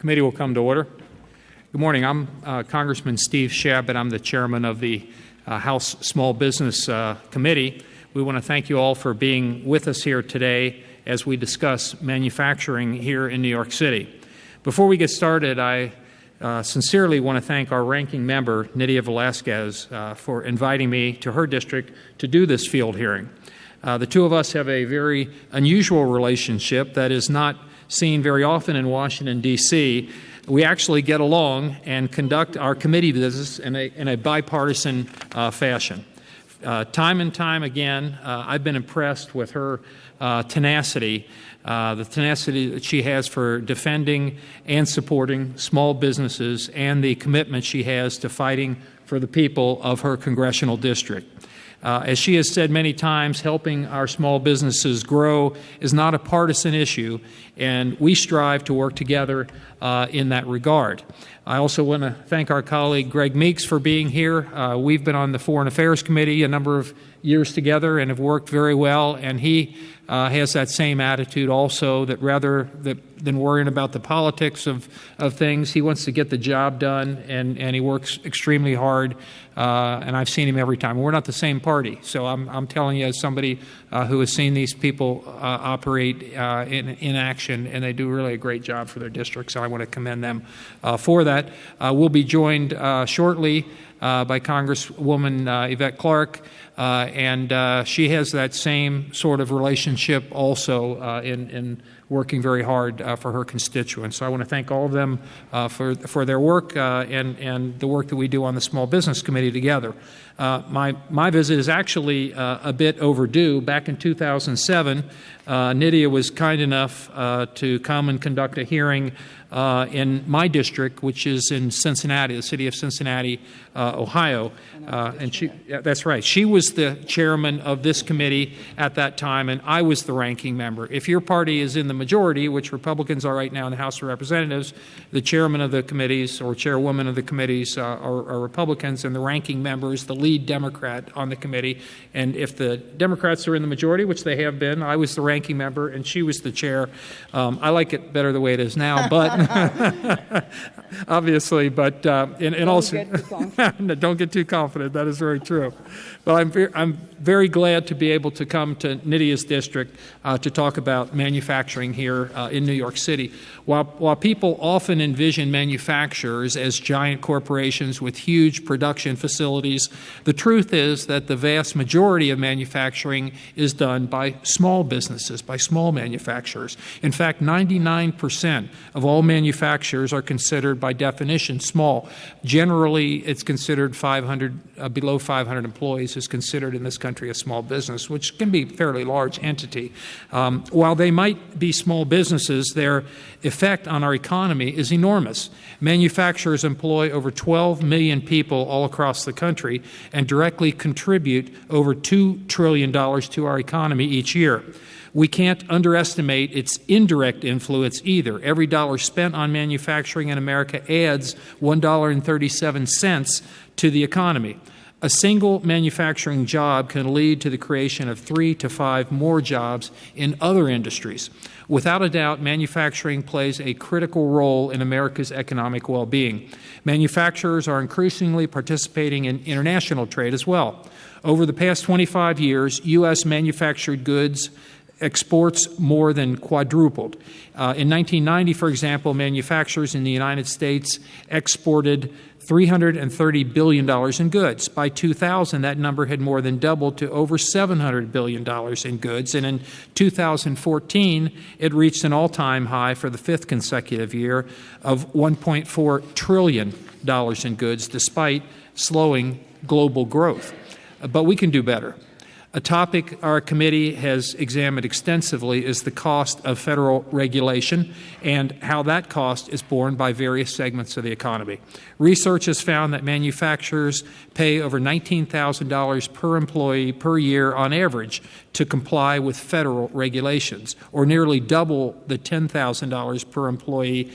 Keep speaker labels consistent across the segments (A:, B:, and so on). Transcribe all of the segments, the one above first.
A: Committee will come to order. Good morning. I'm Congressman Steve Chabot. I'm the chairman of the House Small Business Committee. We want to thank you all for being with us here today as we discuss manufacturing here in New York City. Before we get started, I sincerely want to thank our ranking member, Nydia Velasquez, for inviting me to her district to do this field hearing. The two of us have a very unusual relationship that is not seen very often in Washington, D.C. We actually get along and conduct our committee business in a bipartisan fashion. Time and time again, I've been impressed with her tenacity, the tenacity that she has for defending and supporting small businesses, and the commitment she has to fighting for the people of her congressional district. As she has said many times, helping our small businesses grow is not a partisan issue, and we strive to work together in that regard. I also want to thank our colleague Greg Meeks for being here. We've been on the Foreign Affairs Committee a number of years together and have worked very well, and he has that same attitude also, that rather than worrying about the politics of things, he wants to get the job done, and he works extremely hard, and I've seen him every time. We're not the same party, so I'm telling you as somebody who has seen these people operate in action, and they do really a great job for their districts, so I want to commend them for that. We'll be joined shortly by Congresswoman Yvette Clarke, and she has that same sort of relationship also in working very hard for her constituents. So I want to thank all of them for their work and the work that we do on the Small Business Committee together. My visit is actually a bit overdue. Back in 2007, Nydia was kind enough to come and conduct a hearing in my district, which is in Cincinnati, the city of Cincinnati, Ohio. And that's right. She was the chairman of this committee at that time, and I was the ranking member. If your party is in the majority, which Republicans are right now in the House of Representatives, the chairman of the committees or chairwoman of the committees are Republicans, and the ranking member is the lead Democrat on the committee. And if the Democrats are in the majority, which they have been, I was the ranking member and she was the chair. I like it better the way it is now, but obviously, but and also don't get too confident. That is very true. But I'm very glad to be able to come to Nydia's district to talk about manufacturing here in New York City. While people often envision manufacturers as giant corporations with huge production facilities, the truth is that the vast majority of manufacturing is done by small businesses, by small manufacturers. In fact, 99% of all manufacturers are considered by definition small. Generally, it's considered below 500 employees is considered in this country a small business, which can be a fairly large entity. While they might be small businesses, their effect on our economy is enormous. Manufacturers employ over 12 million people all across the country and directly contribute over $2 trillion to our economy each year. We can't underestimate its indirect influence either. Every dollar spent on manufacturing in America adds $1.37 to the economy. A single manufacturing job can lead to the creation of 3 to 5 more jobs in other industries. Without a doubt, manufacturing plays a critical role in America's economic well-being. Manufacturers are increasingly participating in international trade as well. Over the past 25 years, U.S. manufactured goods exports more than quadrupled. In 1990, for example, manufacturers in the United States exported $330 billion in goods. By 2000, that number had more than doubled to over $700 billion in goods. And in 2014, it reached an all-time high for the 5th consecutive year of $1.4 trillion in goods, despite slowing global growth. But we can do better. A topic our committee has examined extensively is the cost of federal regulation and how that cost is borne by various segments of the economy. Research has found that manufacturers pay over $19,000 per employee per year on average to comply with federal regulations, or nearly double the $10,000 per employee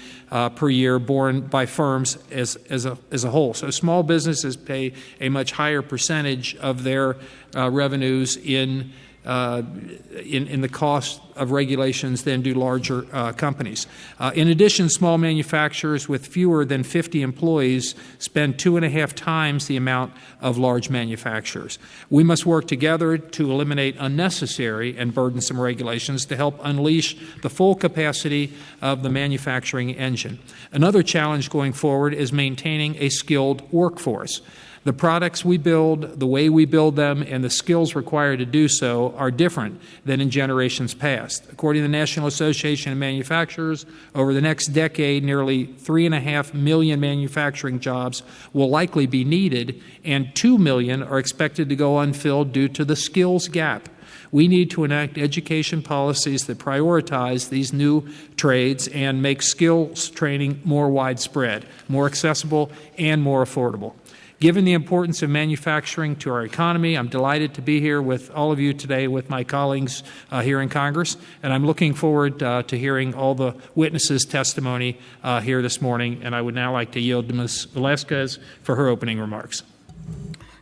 A: per year borne by firms as a whole. So small businesses pay a much higher percentage of their revenues in in the cost of regulations than do larger companies. In addition, small manufacturers with fewer than 50 employees spend 2.5 times the amount of large manufacturers. We must work together to eliminate unnecessary and burdensome regulations to help unleash the full capacity of the manufacturing engine. Another challenge going forward is maintaining a skilled workforce. The products we build, the way we build them, and the skills required to do so are different than in generations past. According to the National Association of Manufacturers, over the next decade, nearly 3.5 million manufacturing jobs will likely be needed, and 2 million are expected to go unfilled due to the skills gap. We need to enact education policies that prioritize these new trades and make skills training more widespread, more accessible, and more affordable. Given the importance of manufacturing to our economy, I'm delighted to be here with all of you today with my colleagues here in Congress, and I'm looking forward to hearing all the witnesses' testimony here this morning, and I would now like to yield to Ms. Velasquez for her opening remarks.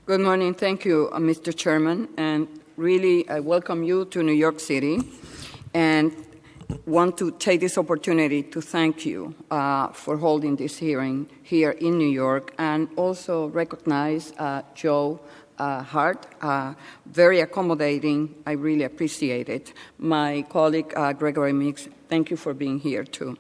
B: Good morning. Thank you, Mr. Chairman, and really I welcome you to New York City and want to take this opportunity to thank you for holding this hearing here in New York, and also recognize Joe Hart, very accommodating. I really appreciate it. My colleague Gregory Meeks, thank you for being here too.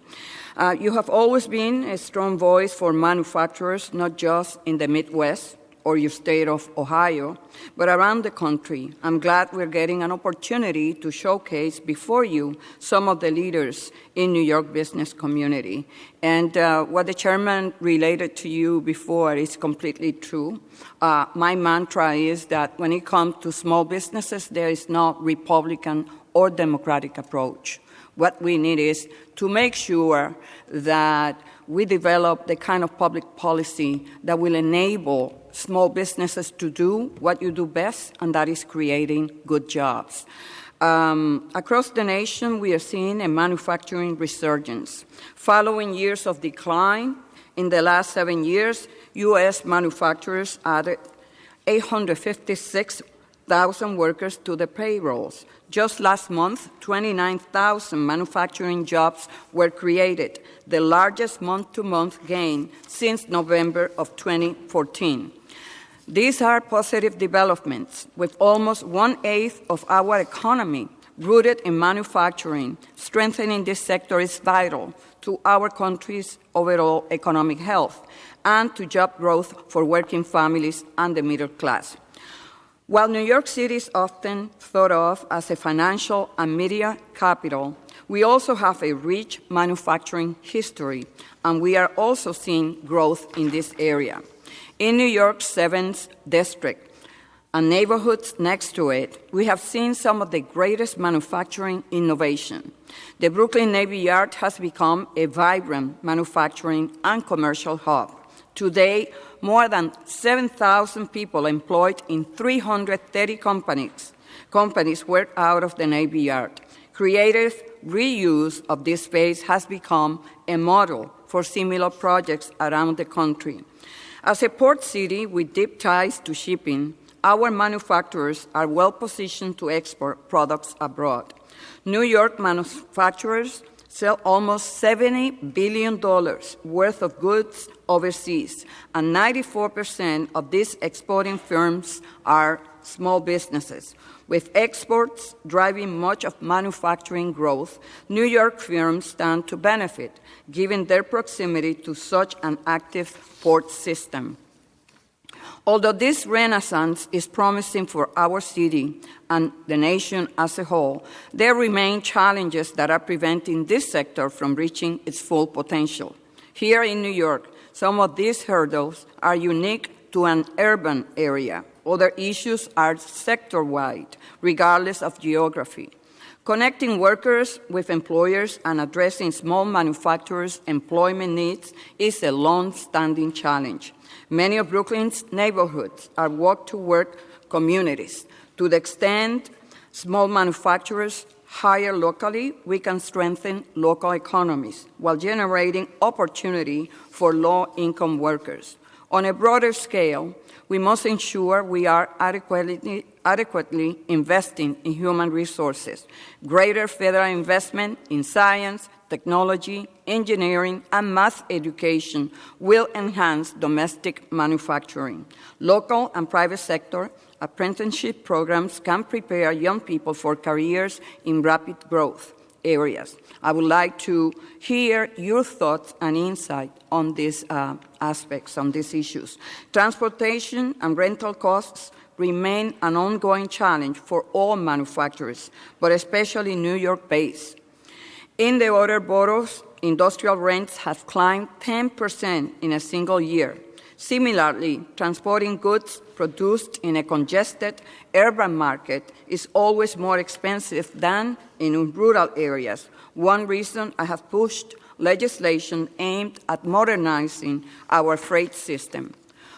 B: You have always been a strong voice for manufacturers, not just in the Midwest or your state of Ohio, but around the country. I'm glad we're getting an opportunity to showcase before you some of the leaders in New York business community. And what the chairman related to you before is completely true. My mantra is that when it comes to small businesses, there is no Republican or Democratic approach. What we need is to make sure that we develop the kind of public policy that will enable small businesses to do what you do best, and that is creating good jobs. Across the nation, we are seeing a manufacturing resurgence. Following years of decline, in the last 7 years, U.S. manufacturers added 856,000 workers to the payrolls. Just last month, 29,000 manufacturing jobs were created, the largest month-to-month gain since November of 2014. These are positive developments, with almost 1/8 of our economy rooted in manufacturing. Strengthening this sector is vital to our country's overall economic health and to job growth for working families and the middle class. While New York City is often thought of as a financial and media capital, we also have a rich manufacturing history, and we are also seeing growth in this area. In New York's 7th District and neighborhoods next to it, we have seen some of the greatest manufacturing innovation. The Brooklyn Navy Yard has become a vibrant manufacturing and commercial hub. Today, more than 7,000 people employed in 330 companies work out of the Navy Yard. Creative reuse of this space has become a model for similar projects around the country. As a port city with deep ties to shipping, our manufacturers are well positioned to export products abroad. New York manufacturers sell almost $70 billion worth of goods overseas, and 94% of these exporting firms are small businesses. With exports driving much of manufacturing growth, New York firms stand to benefit, given their proximity to such an active port system. Although this renaissance is promising for our city and the nation as a whole, there remain challenges that are preventing this sector from reaching its full potential. Here in New York, some of these hurdles are unique to an urban area. Other issues are sector-wide, regardless of geography. Connecting workers with employers and addressing small manufacturers' employment needs is a long-standing challenge. Many of Brooklyn's neighborhoods are walk-to-work communities. To the extent small manufacturers hire locally, we can strengthen local economies while generating opportunity for low-income workers. On a broader scale, we must ensure we are adequately investing in human resources. Greater federal investment in science, technology, engineering, and math education will enhance domestic manufacturing. Local and private sector apprenticeship programs can prepare young people for careers in rapid growth areas. I would like to hear your thoughts and insight on these aspects, on these issues. Transportation and rental costs remain an ongoing challenge for all manufacturers, but especially New York-based. In the other boroughs, industrial rents have climbed 10% in a single year. Similarly, transporting goods produced in a congested urban market is always more expensive than in rural areas. One reason I have pushed legislation aimed at modernizing our freight system.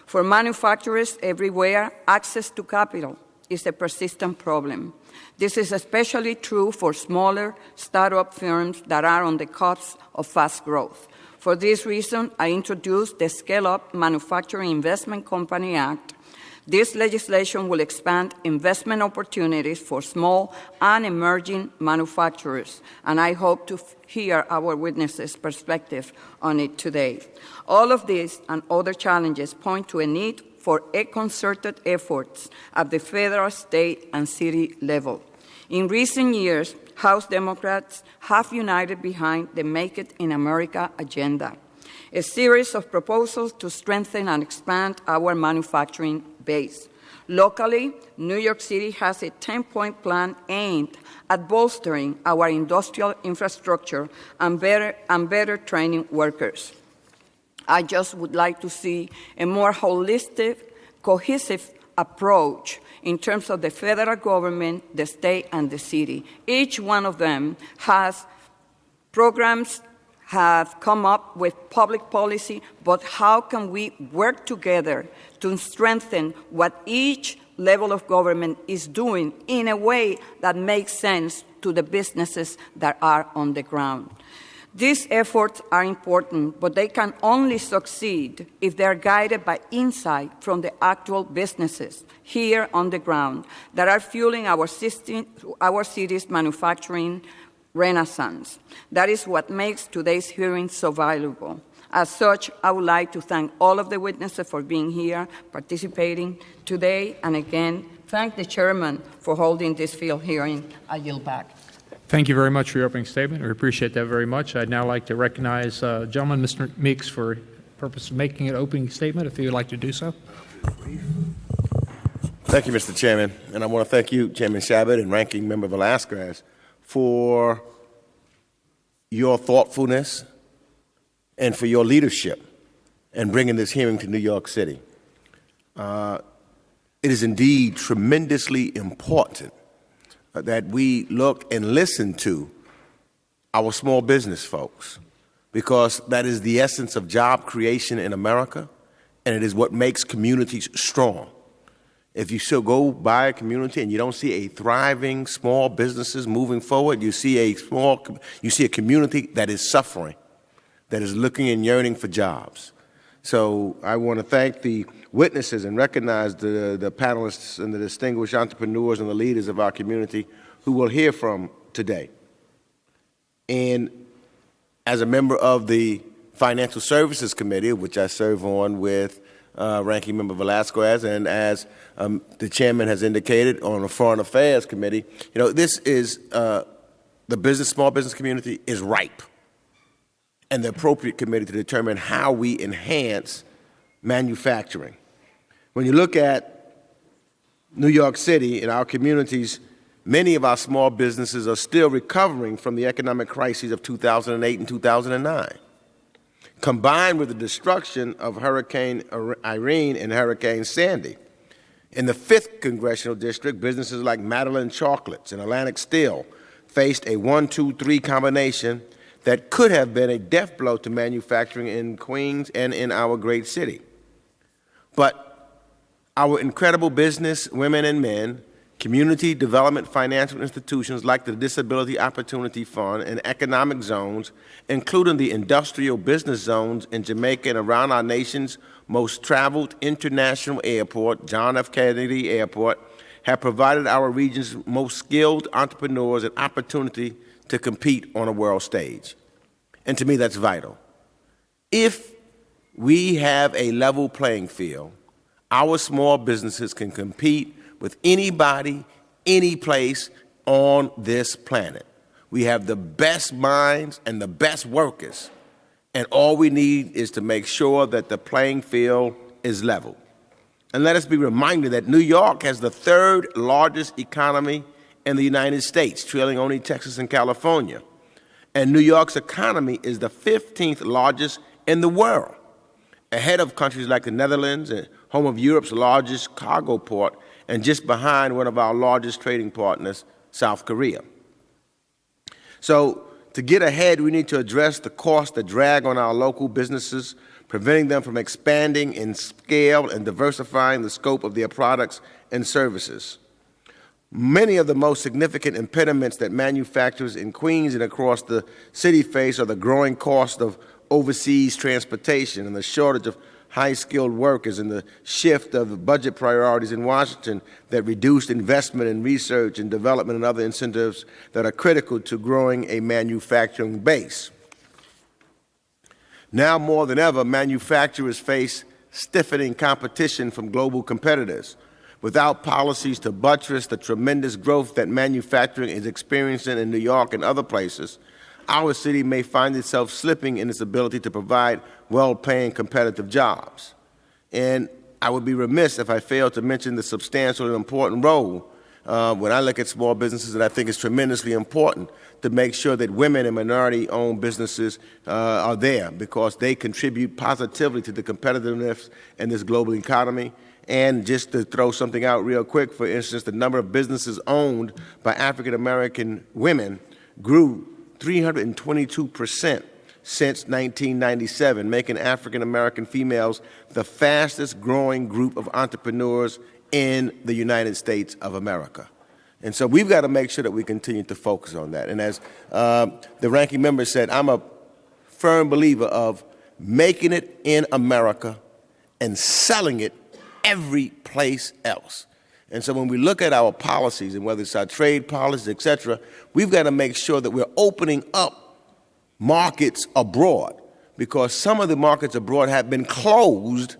B: For manufacturers everywhere, access to capital is a persistent problem. This is especially true for smaller startup firms that are on the cusp of fast growth. For this reason, I introduced the Scale-Up Manufacturing Investment Company Act. This legislation will expand investment opportunities for small and emerging manufacturers, and I hope to hear our witnesses' perspective on it today. All of these and other challenges point to a need for a concerted efforts at the federal, state, and city level. In recent years, House Democrats have united behind the Make It in America agenda, a series of proposals to strengthen and expand our manufacturing base. Locally, New York City has a 10-point plan aimed at bolstering our industrial infrastructure and better training workers. I just would like to see a more holistic, cohesive approach in terms of the federal government, the state, and the city. Each one of them has programs, have come up with public policy, but how can we work together to strengthen what each level of government is doing in a way that makes sense to the businesses that are on the ground? These efforts are important, but they can only succeed if they are guided by insight from the actual businesses here on the ground that are fueling our city's manufacturing renaissance. That is what makes today's hearing so valuable. As such, I would like to thank all of the witnesses for being here, participating today, and again, thank the chairman for holding this field hearing. I yield back.
A: Thank you very much for your opening statement. We appreciate that very much. I'd now like to recognize gentleman, Mr. Meeks, for the purpose of making an opening statement, if he would like to do so.
C: Thank you, Mr. Chairman. And I want to thank you, Chairman Chabot and Ranking Member Velasquez, for your thoughtfulness and for your leadership in bringing this hearing to New York City. It is indeed tremendously important that we look and listen to our small business folks, because that is the essence of job creation in America, and it is what makes communities strong. If you still go by a community and you don't see a thriving small businesses moving forward, you see a community that is suffering, that is looking and yearning for jobs. So I want to thank the witnesses and recognize the panelists and the distinguished entrepreneurs and the leaders of our community who we'll hear from today. And as a member of the Financial Services Committee, which I serve on with Ranking Member Velasquez, and as the chairman has indicated, on the Foreign Affairs Committee, this is the small business community is ripe, and the appropriate committee to determine how we enhance manufacturing. When you look at New York City and our communities, many of our small businesses are still recovering from the economic crises of 2008 and 2009. Combined with the destruction of Hurricane Irene and Hurricane Sandy. In the 5th Congressional District, businesses like Madeline Chocolates and Atlantic Steel faced a 1-2-3 combination that could have been a death blow to manufacturing in Queens and in our great city. But our incredible business women and men community development financial institutions like the Disability Opportunity Fund and economic zones, including the industrial business zones in Jamaica and around our nation's most traveled international airport, John F. Kennedy Airport, have provided our region's most skilled entrepreneurs an opportunity to compete on a world stage. And to me, that's vital. If we have a level playing field, our small businesses can compete with anybody, any place on this planet. We have the best minds and the best workers, and all we need is to make sure that the playing field is level. And let us be reminded that New York has the third largest economy in the United States, trailing only Texas and California. And New York's economy is the 15th largest in the world, ahead of countries like the Netherlands, and home of Europe's largest cargo port, and just behind one of our largest trading partners, South Korea. So to get ahead, we need to address the costs that drag on our local businesses, preventing them from expanding in scale and diversifying the scope of their products and services. Many of the most significant impediments that manufacturers in Queens and across the city face are the growing cost of overseas transportation and the shortage of high-skilled workers and the shift of budget priorities in Washington that reduced investment in research and development and other incentives that are critical to growing a manufacturing base. Now more than ever, manufacturers face stiffening competition from global competitors. Without policies to buttress the tremendous growth that manufacturing is experiencing in New York and other places, our city may find itself slipping in its ability to provide well-paying, competitive jobs. And I would be remiss if I failed to mention the substantial and important role when I look at small businesses that I think is tremendously important to make sure that women and minority-owned businesses are there, because they contribute positively to the competitiveness in this global economy. And just to throw something out real quick, for instance, the number of businesses owned by African-American women grew 322% since 1997, making African-American females the fastest growing group of entrepreneurs in the United States of America. And so we've got to make sure that we continue to focus on that. And as the ranking member said, I'm a firm believer of making it in America and selling it every place else. And so when we look at our policies, and whether it's our trade policies, et cetera, we've got to make sure that we're opening up markets abroad, because some of the markets abroad have been closed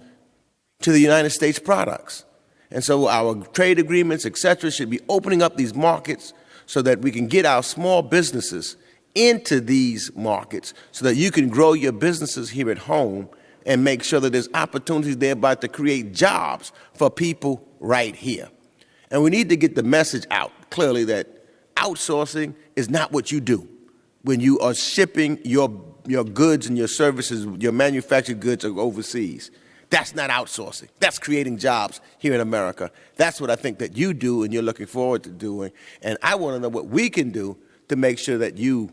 C: to the United States products. And so our trade agreements, et cetera, should be opening up these markets so that we can get our small businesses into these markets so that you can grow your businesses here at home and make sure that there's opportunities thereby to create jobs for people right here. And we need to get the message out clearly that outsourcing is not what you do when you are shipping your goods and your services, your manufactured goods overseas. That's not outsourcing. That's creating jobs here in America. That's what I think that you do and you're looking forward to doing. And I want to know what we can do to make sure that you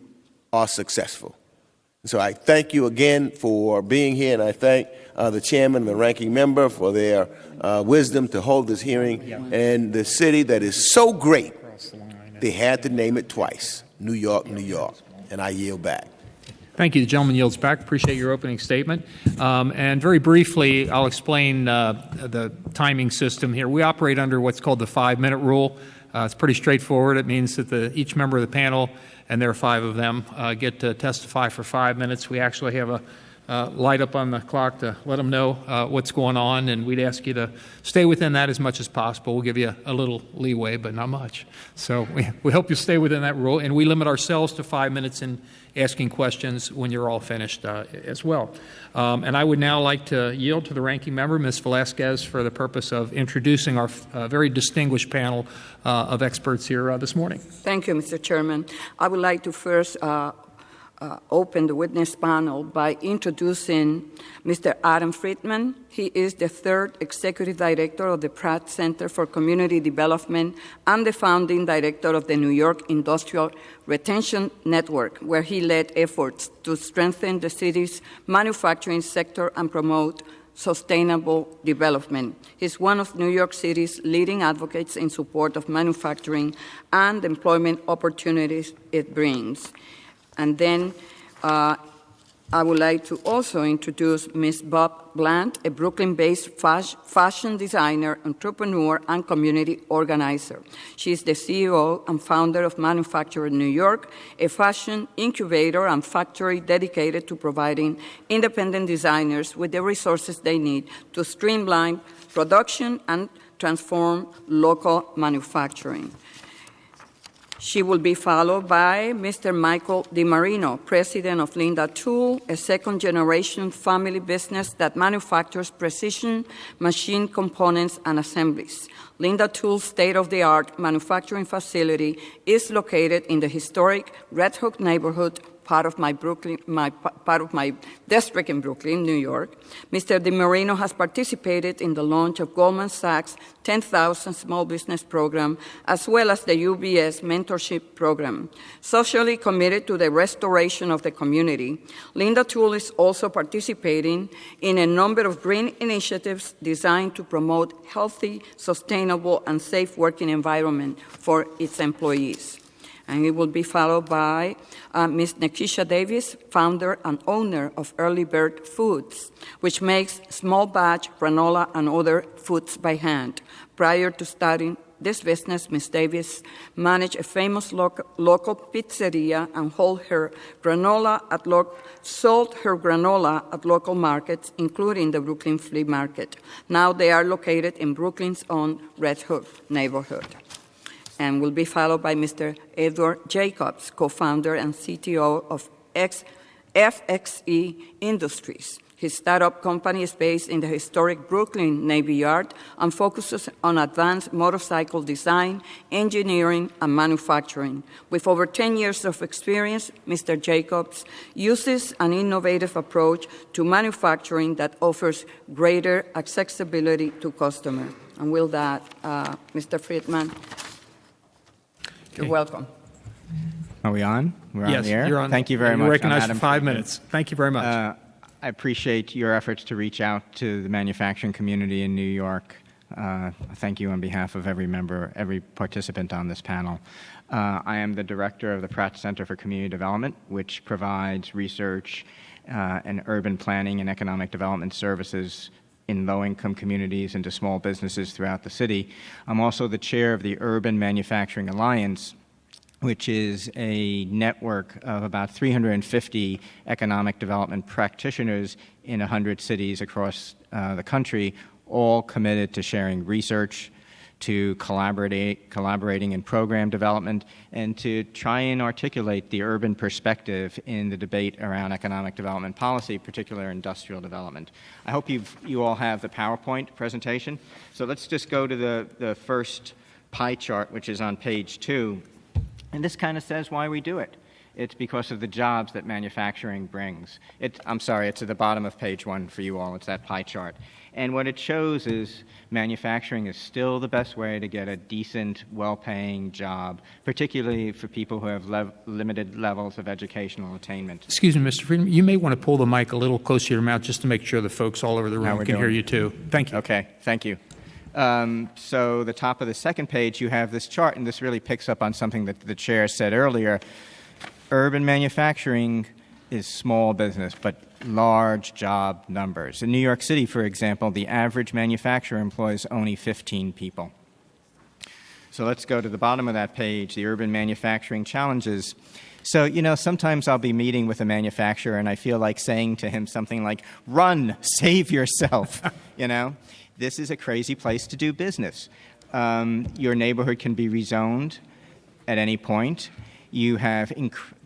C: are successful. So I thank you again for being here, and I thank the chairman and the ranking member for their wisdom to hold this hearing. And the city that is so great, they had to name it twice, New York, New York. And I yield back.
A: Thank you. The gentleman yields back. Appreciate your opening statement. And very briefly, I'll explain the timing system here. We operate under what's called the 5-minute rule. It's pretty straightforward. It means that each member of the panel, and there are 5 of them, get to testify for 5 minutes. We actually have a light up on the clock to let them know what's going on, and we'd ask you to stay within that as much as possible. We'll give you a little leeway, but not much. So we hope you stay within that rule, and we limit ourselves to 5 minutes in asking questions when you're all finished as well. And I would now like to yield to the ranking member, Ms. Velasquez, for the purpose of introducing our very distinguished panel of experts here this morning.
B: Thank you, Mr. Chairman. I would like to first open the witness panel by introducing Mr. Adam Friedman. He is the 3rd Executive Director of the Pratt Center for Community Development and the founding director of the New York Industrial Retention Network, where he led efforts to strengthen the city's manufacturing sector and promote sustainable development. He's one of New York City's leading advocates in support of manufacturing and the employment opportunities it brings. And then I would like to also introduce Ms. Bob Bland, a Brooklyn-based fashion designer, entrepreneur, and community organizer. She is the CEO and founder of Manufacturer New York, a fashion incubator and factory dedicated to providing independent designers with the resources they need to streamline production and transform local manufacturing. She will be followed by Mr. Michael DiMarino, president of Linda Tool, a second-generation family business that manufactures precision machine components and assemblies. Linda Tool's state-of-the-art manufacturing facility is located in the historic Red Hook neighborhood, part of my district in Brooklyn, New York. Mr. DiMarino has participated in the launch of Goldman Sachs' 10,000 Small Business Program, as well as the UBS Mentorship Program. Socially committed to the restoration of the community, Linda Tool is also participating in a number of green initiatives designed to promote healthy, sustainable, and safe working environment for its employees. And it will be followed by Ms. Nekisha Davis, founder and owner of Early Bird Foods, which makes small batch granola and other foods by hand. Prior to starting this business, Ms. Davis managed a famous local pizzeria and sold her granola at local markets, including the Brooklyn Flea Market. Now they are located in Brooklyn's own Red Hook neighborhood. And will be followed by Mr. Edward Jacobs, co-founder and CTO of FXE Industries. His startup company is based in the historic Brooklyn Navy Yard and focuses on advanced motorcycle design, engineering, and manufacturing. With over 10 years of experience, Mr. Jacobs uses an innovative approach to manufacturing that offers greater accessibility to customers. And with that, Mr. Friedman, you're welcome.
D: Are we on? We're on the air?
A: You're on.
D: Thank you very much.
A: You're recognized
D: I'm
A: for 5 minutes. Thank you very much.
D: I appreciate your efforts to reach out to the manufacturing community in New York. Thank you on behalf of every member, every participant on this panel. I am the director of the Pratt Center for Community Development, which provides research and urban planning and economic development services in low-income communities and to small businesses throughout the city. I'm also the chair of the Urban Manufacturing Alliance, which is a network of about 350 economic development practitioners in 100 cities across the country, all committed to sharing research, to collaborating in program development, and to try and articulate the urban perspective in the debate around economic development policy, particularly industrial development. I hope you all have the PowerPoint presentation. So let's just go to the first pie chart, which is on page 2. And this kind of says why we do it. It's because of the jobs that manufacturing brings. I'm sorry, it's at the bottom of page 1 for you all. It's that pie chart. And what it shows is manufacturing is still the best way to get a decent, well-paying job, particularly for people who have limited levels of educational attainment.
A: Excuse me, Mr. Friedman, you may want to pull the mic a little closer to your mouth just to make sure the folks all over the room can hear you too. Thank you.
D: Okay, thank you. So the top of the second page, you have this chart, and this really picks up on something that the chair said earlier. Urban manufacturing is small business, but large job numbers. In New York City, for example, the average manufacturer employs only 15 people. So let's go to the bottom of that page, the urban manufacturing challenges. So, sometimes I'll be meeting with a manufacturer and I feel like saying to him something like, run, save yourself, This is a crazy place to do business. Your neighborhood can be rezoned at any point. You have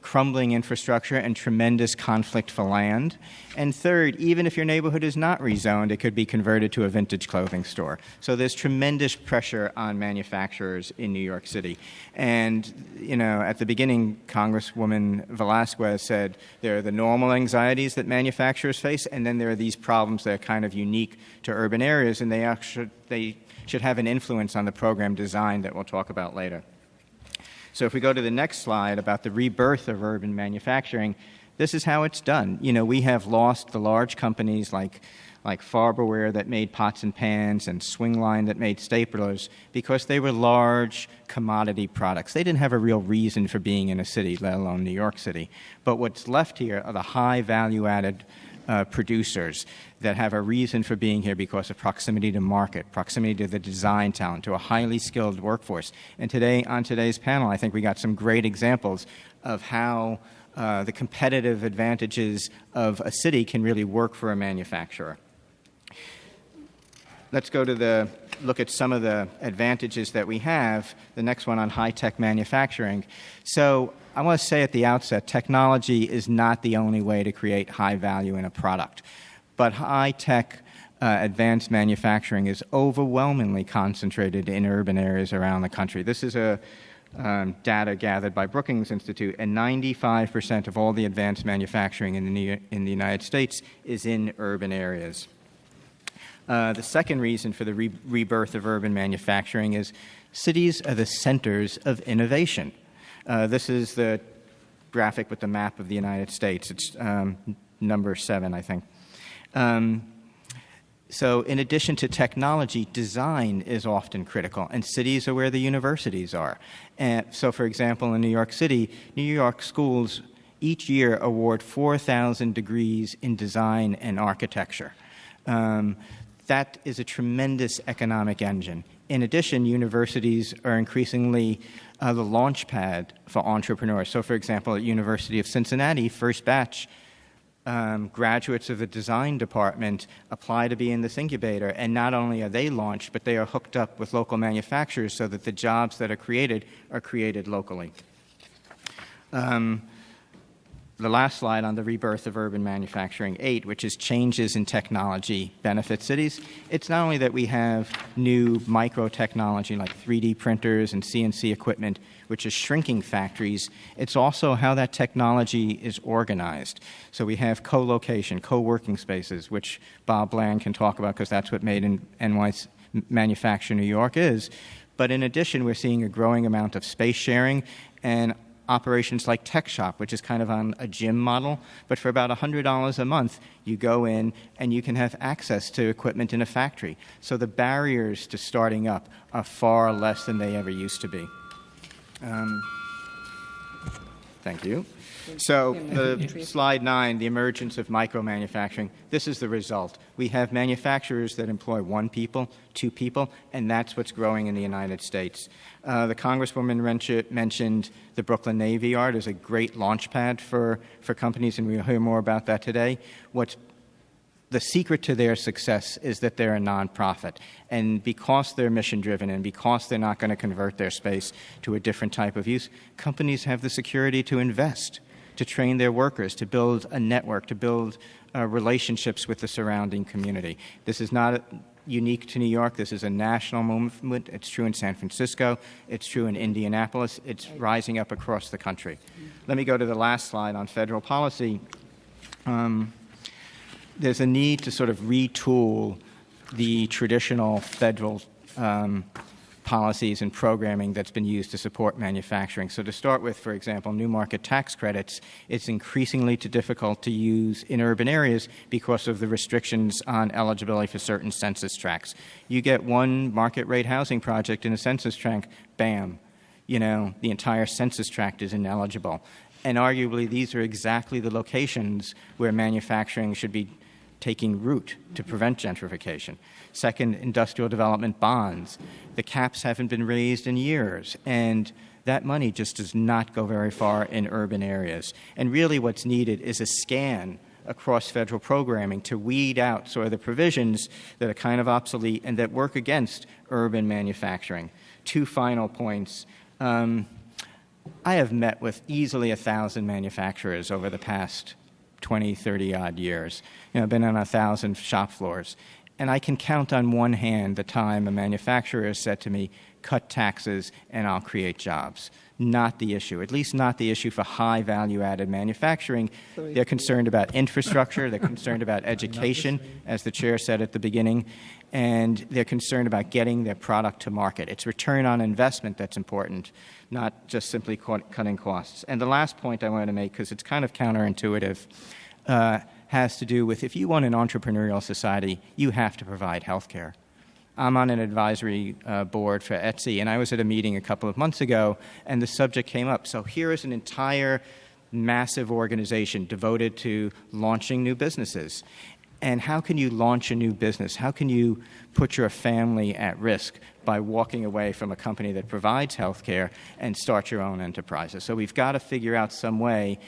D: crumbling infrastructure and tremendous conflict for land. And third, even if your neighborhood is not rezoned, it could be converted to a vintage clothing store. So there's tremendous pressure on manufacturers in New York City. And, at the beginning, Congresswoman Velasquez said there are the normal anxieties that manufacturers face, and then there are these problems that are kind of unique to urban areas, and they should have an influence on the program design that we'll talk about later. So if we go to the next slide about the rebirth of urban manufacturing, This is how it's done. We have lost the large companies like Farberware that made pots and pans and Swingline that made staplers because they were large commodity products. They didn't have a real reason for being in a city, let alone New York City. But what's left here are the high value-added producers that have a reason for being here because of proximity to market, proximity to the design talent, to a highly skilled workforce. And today, on today's panel, I think we got some great examples of how the competitive advantages of a city can really work for a manufacturer. Let's go to look at some of the advantages that we have. The next one on high-tech manufacturing. So I want to say at the outset, technology is not the only way to create high value in a product. But high-tech advanced manufacturing is overwhelmingly concentrated in urban areas around the country. This is data gathered by Brookings Institute, and 95% of all the advanced manufacturing in the United States is in urban areas. The second reason for the rebirth of urban manufacturing is cities are the centers of innovation. This is the graphic with the map of the United States. It's number 7, I think. So in addition to technology, design is often critical, and cities are where the universities are. And so, for example, in New York City, New York schools each year award 4,000 degrees in design and architecture. That is a tremendous economic engine. In addition, universities are increasingly the launch pad for entrepreneurs. So, for example, at University of Cincinnati, first batch graduates of the design department apply to be in this incubator, and not only are they launched, but they are hooked up with local manufacturers so that the jobs that are created locally. The last slide on the rebirth of urban manufacturing, 8, which is changes in technology benefit cities. It's not only that we have new micro-technology like 3D printers and CNC equipment, which is shrinking factories, it's also how that technology is organized. So we have co-location, co-working spaces, which Bob Bland can talk about because that's what Made in NY Manufacture New York is. But in addition, we're seeing a growing amount of space sharing and operations like Tech Shop, which is kind of on a gym model, but for about $100 a month, you go in and you can have access to equipment in a factory. So the barriers to starting up are far less than they ever used to be. Thank you. So slide 9, the emergence of micro-manufacturing. This is the result. We have manufacturers that employ 1 people, 2 people, and that's what's growing in the United States. The Congresswoman mentioned the Brooklyn Navy Yard as a great launch pad for companies, and we'll hear more about that today. The secret to their success is that they're a nonprofit. And because they're mission-driven and because they're not going to convert their space to a different type of use, companies have the security to invest, to train their workers, to build a network, to build relationships with the surrounding community. This is not unique to New York. This is a national movement. It's true in San Francisco. It's true in Indianapolis. It's rising up across the country. Let me go to the last slide on federal policy. There's a need to sort of retool the traditional federal policies and programming that's been used to support manufacturing. So to start with, for example, new market tax credits, it's increasingly difficult to use in urban areas because of the restrictions on eligibility for certain census tracts. You get one market rate housing project in a census tract, bam, the entire census tract is ineligible. And arguably, these are exactly the locations where manufacturing should be taking root to prevent gentrification. Second, industrial development bonds. The caps haven't been raised in years, and that money just does not go very far in urban areas. And really what's needed is a scan across federal programming to weed out sort of the provisions that are kind of obsolete and that work against urban manufacturing. 2 final points. I have met with easily 1,000 manufacturers over the past 20, 30-odd years. I've been on 1,000 shop floors. And I can count on one hand the time a manufacturer has said to me, cut taxes and I'll create jobs. Not the issue, at least not the issue for high value-added manufacturing. They're concerned about infrastructure, they're concerned about education, as the chair said at the beginning, and they're concerned about getting their product to market. It's return on investment that's important, not just simply cutting costs. And the last point I wanted to make, because it's kind of counterintuitive, has to do with if you want an entrepreneurial society, you have to provide health care. I'm on an advisory board for Etsy, and I was at a meeting a couple of months ago, and the subject came up. So here is an entire massive organization devoted to launching new businesses. And how can you launch a new business? How can you put your family at risk by walking away from a company that provides health care and start your own enterprises? So we've got to figure out some way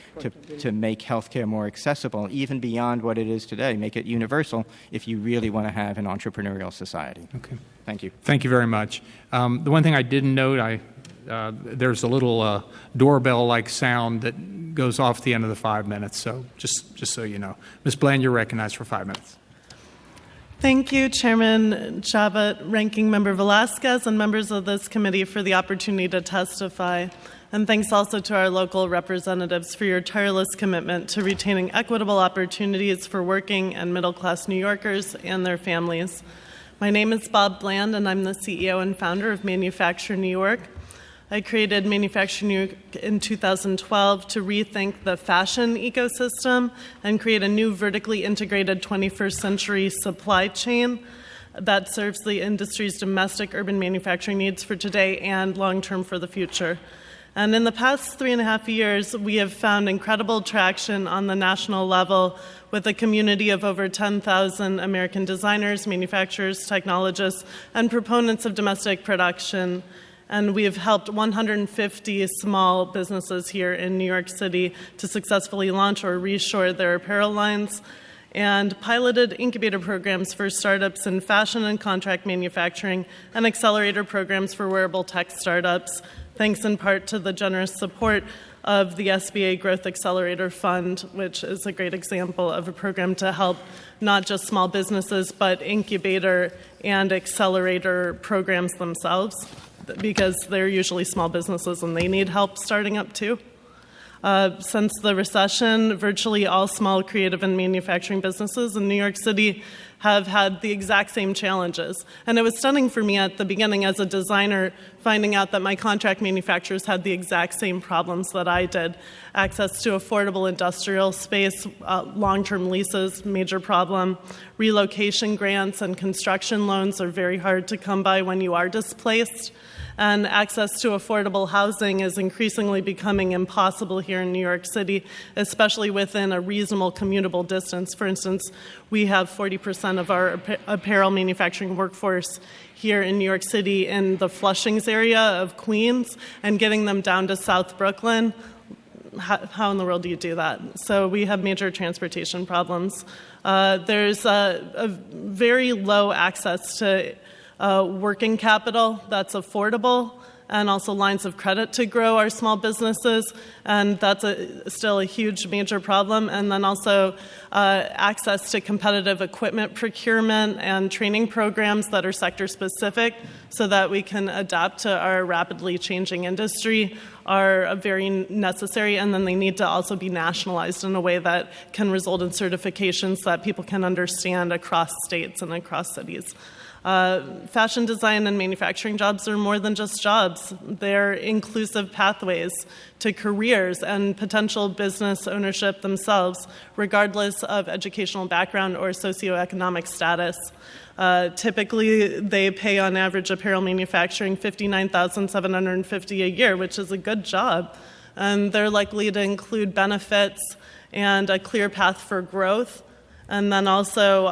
D: to make health care more accessible, even beyond what it is today, make it universal if you really want to have an entrepreneurial society.
A: Okay.
D: Thank you.
A: Thank you very much. The one thing I didn't note, there's a little doorbell-like sound that goes off at the end of the 5 minutes, so just so you know. Ms. Bland, you're recognized for 5 minutes.
E: Thank you, Chairman Chabot, Ranking Member Velasquez, and members of this committee for the opportunity to testify. And thanks also to our local representatives for your tireless commitment to retaining equitable opportunities for working and middle-class New Yorkers and their families. My name is Bob Bland, and I'm the CEO and founder of Manufacture New York. I created Manufacture New York in 2012 to rethink the fashion ecosystem and create a new vertically integrated 21st century supply chain that serves the industry's domestic urban manufacturing needs for today and long-term for the future. And in the past 3.5 years, we have found incredible traction on the national level with a community of over 10,000 American designers, manufacturers, technologists, and proponents of domestic production. And we have helped 150 small businesses here in New York City to successfully launch or reshore their apparel lines, and piloted incubator programs for startups in fashion and contract manufacturing, and accelerator programs for wearable tech startups, thanks in part to the generous support of the SBA Growth Accelerator Fund, which is a great example of a program to help not just small businesses, but incubator and accelerator programs themselves, because they're usually small businesses and they need help starting up too. Since the recession, virtually all small creative and manufacturing businesses in New York City have had the exact same challenges. And it was stunning for me at the beginning as a designer, finding out that my contract manufacturers had the exact same problems that I did. Access to affordable industrial space, long-term leases, major problem. Relocation grants and construction loans are very hard to come by when you are displaced. And access to affordable housing is increasingly becoming impossible here in New York City, especially within a reasonable commutable distance. For instance, we have 40% of our apparel manufacturing workforce here in New York City in the Flushings area of Queens, and getting them down to South Brooklyn. How in the world do you do that? So we have major transportation problems. There's a very low access to working capital that's affordable, and also lines of credit to grow our small businesses, and that's still a huge major problem. And then also access to competitive equipment procurement and training programs that are sector specific so that we can adapt to our rapidly changing industry are very necessary, and then they need to also be nationalized in a way that can result in certifications that people can understand across states and across cities. Fashion design and manufacturing jobs are more than just jobs. They're inclusive pathways to careers and potential business ownership themselves, regardless of educational background or socioeconomic status. Typically, they pay on average apparel manufacturing $59,750 a year, which is a good job. And they're likely to include benefits and a clear path for growth. And then also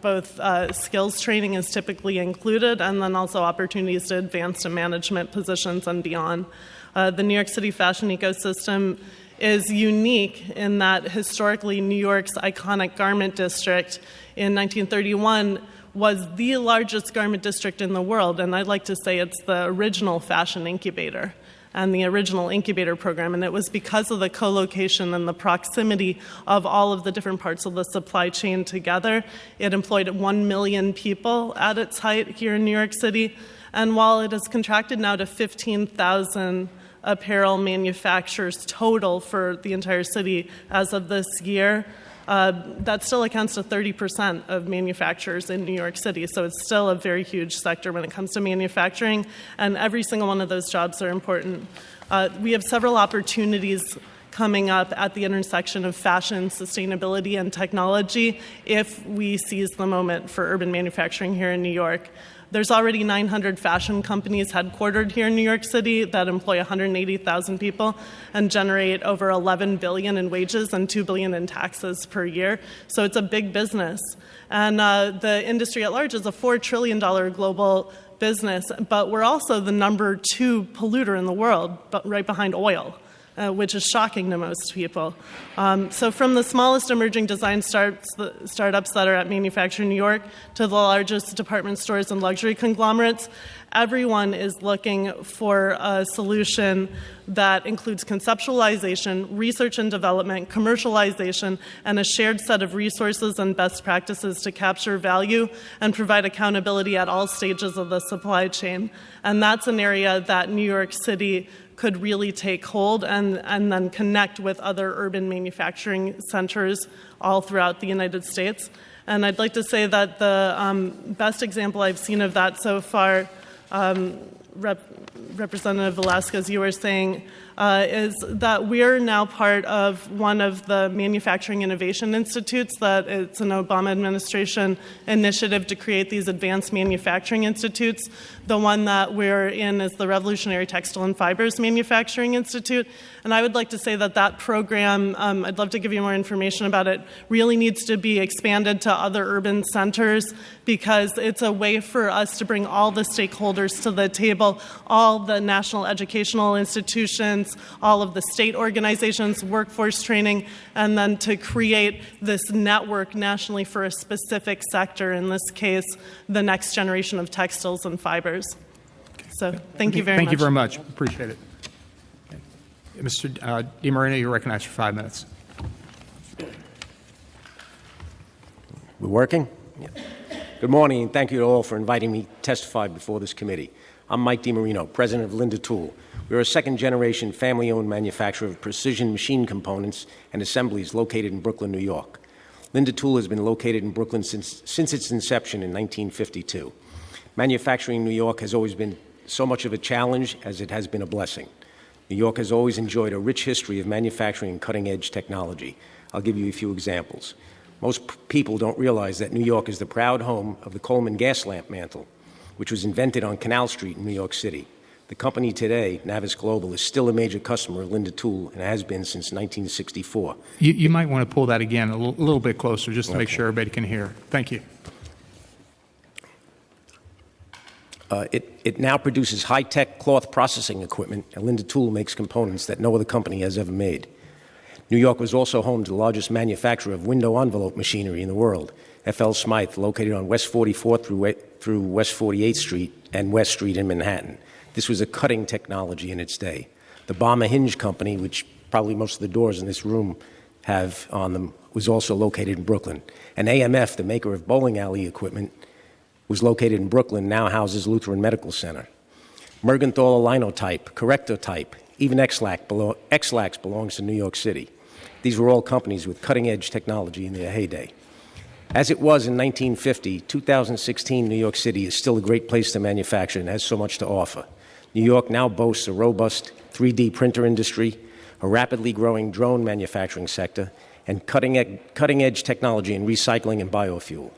E: both skills training is typically included, and then also opportunities to advance to management positions and beyond. The New York City fashion ecosystem is unique in that historically New York's iconic garment district in 1931 was the largest garment district in the world, and I'd like to say it's the original fashion incubator. and the original incubator program. And it was because of the co-location and the proximity of all of the different parts of the supply chain together. It employed 1 million people at its height here in New York City. And while it has contracted now to 15,000 apparel manufacturers total for the entire city as of this year, that still accounts to 30% of manufacturers in New York City. So it's still a very huge sector when it comes to manufacturing, and every single one of those jobs are important. We have several opportunities coming up at the intersection of fashion, sustainability, and technology if we seize the moment for urban manufacturing here in New York. There's already 900 fashion companies headquartered here in New York City that employ 180,000 people and generate over $11 billion in wages and $2 billion in taxes per year. So it's a big business. And the industry at large is a $4 trillion global business, but we're also the number 2 polluter in the world, but right behind oil. Which is shocking to most people. So from the smallest emerging design startups that are at Manufacturing New York to the largest department stores and luxury conglomerates, everyone is looking for a solution that includes conceptualization, research and development, commercialization, and a shared set of resources and best practices to capture value and provide accountability at all stages of the supply chain. And that's an area that New York City could really take hold and then connect with other urban manufacturing centers all throughout the United States. And I'd like to say that the best example I've seen of that so far, Representative Velasquez, you were saying, is that we're now part of one of the Manufacturing Innovation Institutes, that it's an Obama administration initiative to create these advanced manufacturing institutes. The one that we're in is the Revolutionary Textile and Fibers Manufacturing Institute. And I would like to say that that program, I'd love to give you more information about it, really needs to be expanded to other urban centers because it's a way for us to bring all the stakeholders to the table, all the national educational institutions, all of the state organizations, workforce training, and then to create this network nationally for a specific sector, in this case, the next generation of textiles and fibers. So thank you very much.
A: Thank you very much. Appreciate it. Mr. DiMarino, you're recognized for 5 minutes.
F: We're working? Yeah. Good morning, and thank you all for inviting me to testify before this committee. I'm Mike DiMarino, president of Linda Tool. We're a second-generation family-owned manufacturer of precision machine components and assemblies located in Brooklyn, New York. Linda Tool has been located in Brooklyn since its inception in 1952. Manufacturing in New York has always been so much of a challenge as it has been a blessing. New York has always enjoyed a rich history of manufacturing and cutting-edge technology. I'll give you a few examples. Most people don't realize that New York is the proud home of the Coleman gas lamp mantle, which was invented on Canal Street in New York City. The company today, Navis Global, is still a major customer of Linda Tool and has been since 1964.
A: You might want to pull that again a little bit closer just to make sure everybody can hear. Thank you.
F: It now produces high-tech cloth processing equipment, and Linda Tool makes components that no other company has ever made. New York was also home to the largest manufacturer of window envelope machinery in the world, F.L. Smythe, located on West 44th through West 48th Street and West Street in Manhattan. This was a cutting technology in its day. The Bomber Hinge Company, which probably most of the doors in this room have on them, was also located in Brooklyn. And AMF, the maker of bowling alley equipment, was located in Brooklyn, now houses Lutheran Medical Center. Mergenthaler Linotype, Correctotype, even X-Lax belongs to New York City. These were all companies with cutting-edge technology in their heyday. As it was in 1950, 2016 New York City is still a great place to manufacture and has so much to offer. New York now boasts a robust 3D printer industry, a rapidly growing drone manufacturing sector, and cutting-edge technology in recycling and biofuel.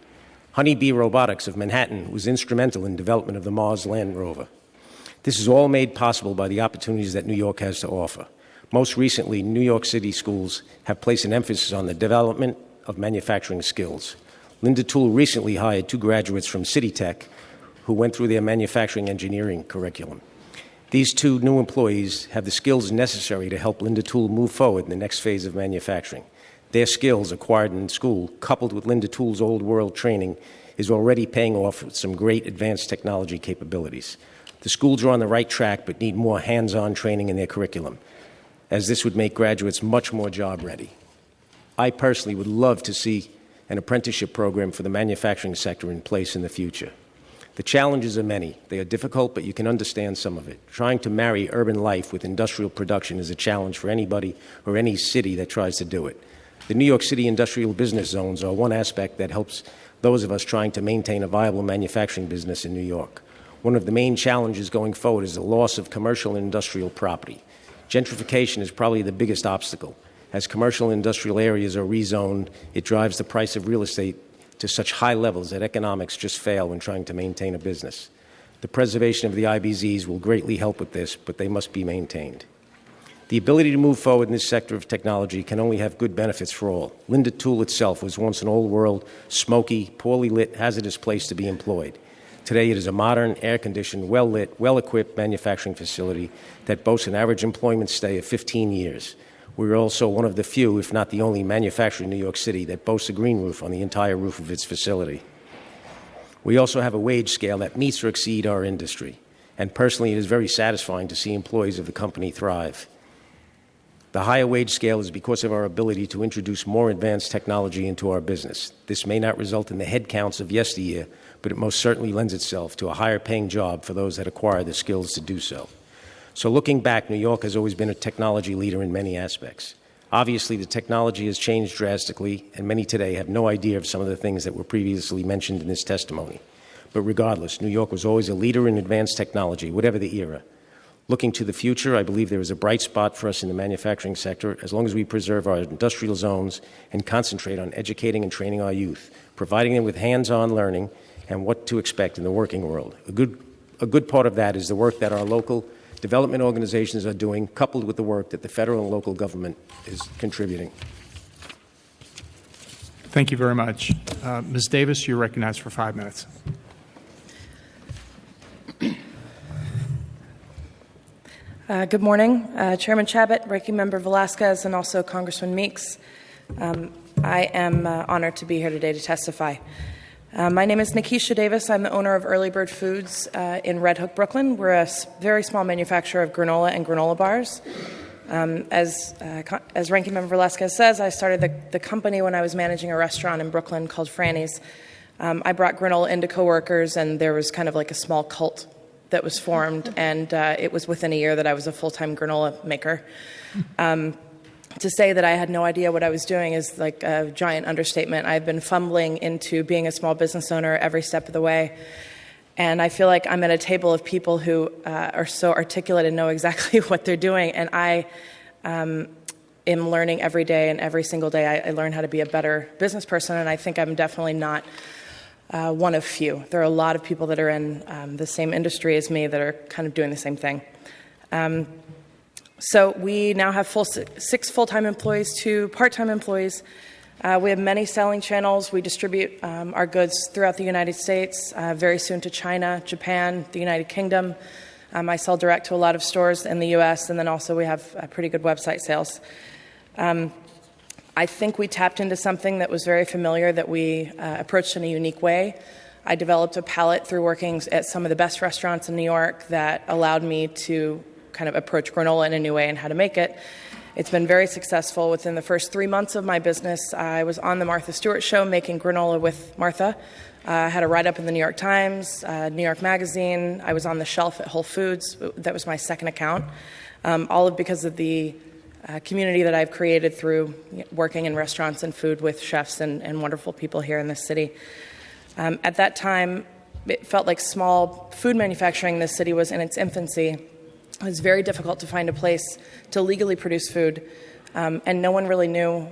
F: Honeybee Robotics of Manhattan was instrumental in development of the Mars Land Rover. This is all made possible by the opportunities that New York has to offer. Most recently, New York City schools have placed an emphasis on the development of manufacturing skills. Linda Tool recently hired 2 graduates from City Tech who went through their manufacturing engineering curriculum. These 2 new employees have the skills necessary to help Linda Tool move forward in the next phase of manufacturing. Their skills acquired in school, coupled with Linda Tool's old world training, is already paying off with some great advanced technology capabilities. The schools are on the right track but need more hands-on training in their curriculum, as this would make graduates much more job-ready. I personally would love to see an apprenticeship program for the manufacturing sector in place in the future. The challenges are many. They are difficult, but you can understand some of it. Trying to marry urban life with industrial production is a challenge for anybody or any city that tries to do it. The New York City industrial business zones are one aspect that helps those of us trying to maintain a viable manufacturing business in New York. One of the main challenges going forward is the loss of commercial and industrial property. Gentrification is probably the biggest obstacle. As commercial and industrial areas are rezoned, it drives the price of real estate to such high levels that economics just fail when trying to maintain a business. The preservation of the IBZs will greatly help with this, but they must be maintained. The ability to move forward in this sector of technology can only have good benefits for all. Linde Tool itself was once an old-world, smoky, poorly lit, hazardous place to be employed. Today it is a modern, air-conditioned, well-lit, well-equipped manufacturing facility that boasts an average employment stay of 15 years. We're also one of the few, if not the only, manufacturer in New York City that boasts a green roof on the entire roof of its facility. We also have a wage scale that meets or exceeds our industry, and personally it is very satisfying to see employees of the company thrive. The higher wage scale is because of our ability to introduce more advanced technology into our business. This may not result in the headcounts of yesteryear, but it most certainly lends itself to a higher paying job for those that acquire the skills to do so. So looking back, New York has always been a technology leader in many aspects. Obviously, the technology has changed drastically, and many today have no idea of some of the things that were previously mentioned in this testimony. But regardless, New York was always a leader in advanced technology, whatever the era. Looking to the future, I believe there is a bright spot for us in the manufacturing sector as long as we preserve our industrial zones and concentrate on educating and training our youth, providing them with hands-on learning and what to expect in the working world. A good part of that is the work that our local development organizations are doing, coupled with the work that the federal and local government is contributing.
A: Thank you very much. Ms. Davis, you're recognized for 5 minutes.
G: Good morning, Chairman Chabot, Ranking Member Velasquez, and also Congressman Meeks. I am honored to be here today to testify. My name is Nikisha Davis. I'm the owner of Early Bird Foods in Red Hook, Brooklyn. We're a very small manufacturer of granola and granola bars. As Ranking Member Velasquez says, I started the company when I was managing a restaurant in Brooklyn called Franny's. I brought granola into coworkers, and there was kind of like a small cult that was formed, and it was within a year that I was a full-time granola maker. To say that I had no idea what I was doing is like a giant understatement. I've been fumbling into being a small business owner every step of the way. And I feel like I'm at a table of people who are so articulate and know exactly what they're doing. And I am learning every day, and every single day I learn how to be a better business person. And I think I'm definitely not one of few. There are a lot of people that are in the same industry as me that are kind of doing the same thing. So we now have 6 full-time employees, 2 part-time employees. We have many selling channels. We distribute our goods throughout the United States, very soon to China, Japan, the United Kingdom. I sell direct to a lot of stores in the U.S., and then also we have pretty good website sales. I think we tapped into something that was very familiar that we approached in a unique way. I developed a palate through working at some of the best restaurants in New York that allowed me to kind of approach granola in a new way and how to make it. It's been very successful. Within the first 3 months of my business, I was on the Martha Stewart Show making granola with Martha. I had a write-up in the New York Times, New York Magazine. I was on the shelf at Whole Foods. That was my second account, all because of the community that I've created through working in restaurants and food with chefs and wonderful people here in this city. At that time, it felt like small food manufacturing in this city was in its infancy. It was very difficult to find a place to legally produce food, and no one really knew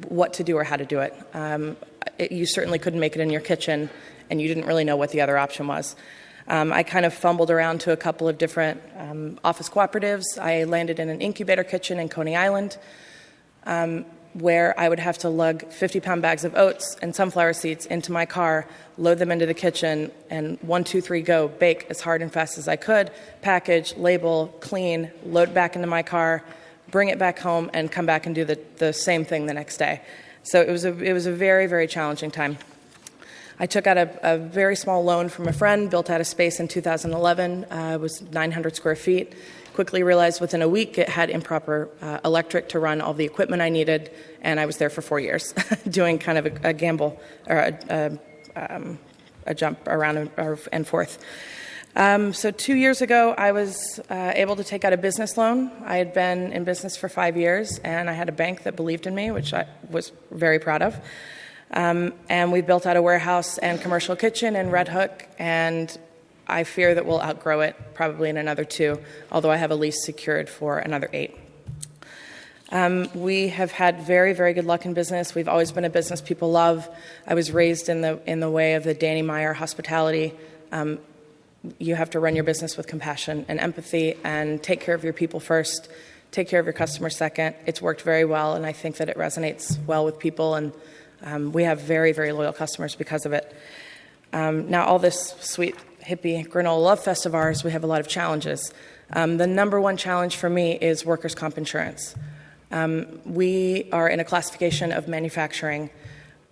G: what to do or how to do it. You certainly couldn't make it in your kitchen, and you didn't really know what the other option was. I kind of fumbled around to a couple of different office cooperatives. I landed in an incubator kitchen in Coney Island, where I would have to lug 50-pound bags of oats and sunflower seeds into my car, load them into the kitchen, and 1, 2, 3, go, bake as hard and fast as I could, package, label, clean, load back into my car, bring it back home, and come back and do the same thing the next day. So it was a very, very challenging time. I took out a very small loan from a friend, built out a space in 2011. It was 900 square feet. Quickly realized within a week it had improper electric to run all the equipment I needed, and I was there for 4 years doing kind of a gamble or a jump around and forth. So 2 years ago, I was able to take out a business loan. I had been in business for 5 years, and I had a bank that believed in me, which I was very proud of. And we built out a warehouse and commercial kitchen in Red Hook, and I fear that we'll outgrow it probably in another 2, although I have a lease secured for another 8. We have had very, very good luck in business. We've always been a business people love. I was raised in the way of the Danny Meyer hospitality. You have to run your business with compassion and empathy and take care of your people first, take care of your customers second. It's worked very well, and I think that it resonates well with people, and we have very, very loyal customers because of it. Now, all this sweet, hippie granola love fest of ours, we have a lot of challenges. The number one challenge for me is workers' comp insurance. We are in a classification of manufacturing,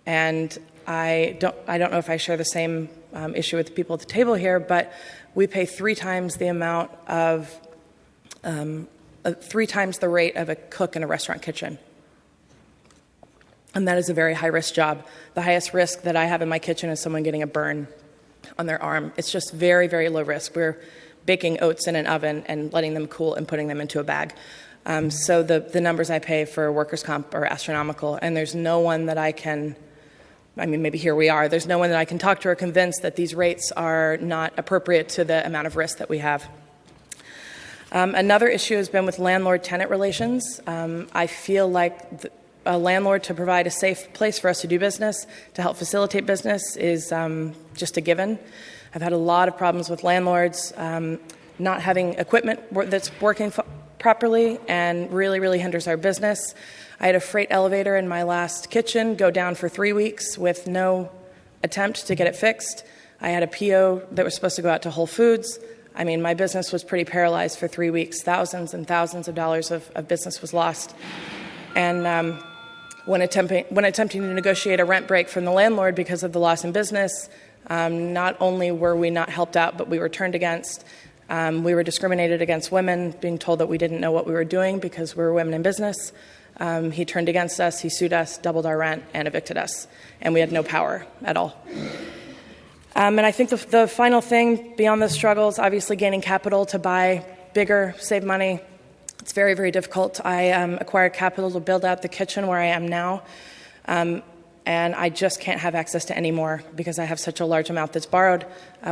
G: and I don't know if I share the same issue with the people at the table here, but we pay 3 times the amount of 3 times the rate of a cook in a restaurant kitchen. And that is a very high-risk job. The highest risk that I have in my kitchen is someone getting a burn on their arm. It's just very, very low risk. We're baking oats in an oven and letting them cool and putting them into a bag. So the numbers I pay for workers' comp are astronomical, and there's no one that I can, maybe here we are, there's no one that I can talk to or convince that these rates are not appropriate to the amount of risk that we have. Another issue has been with landlord-tenant relations. I feel like a landlord to provide a safe place for us to do business, to help facilitate business, is just a given. I've had a lot of problems with landlords not having equipment that's working properly and really, really hinders our business. I had a freight elevator in my last kitchen go down for 3 weeks with no attempt to get it fixed. I had a PO that was supposed to go out to Whole Foods. My business was pretty paralyzed for 3 weeks. Thousands and thousands of dollars of business was lost. And when attempting to negotiate a rent break from the landlord because of the loss in business, not only were we not helped out, but we were turned against. We were discriminated against women, being told that we didn't know what we were doing because we were women in business. He turned against us, he sued us, doubled our rent, and evicted us. And we had no power at all. And I think the final thing beyond the struggles, obviously gaining capital to buy bigger, save money. It's very, very difficult. I acquired capital to build out the kitchen where I am now. And I just can't have access to any more because I have such a large amount that's borrowed.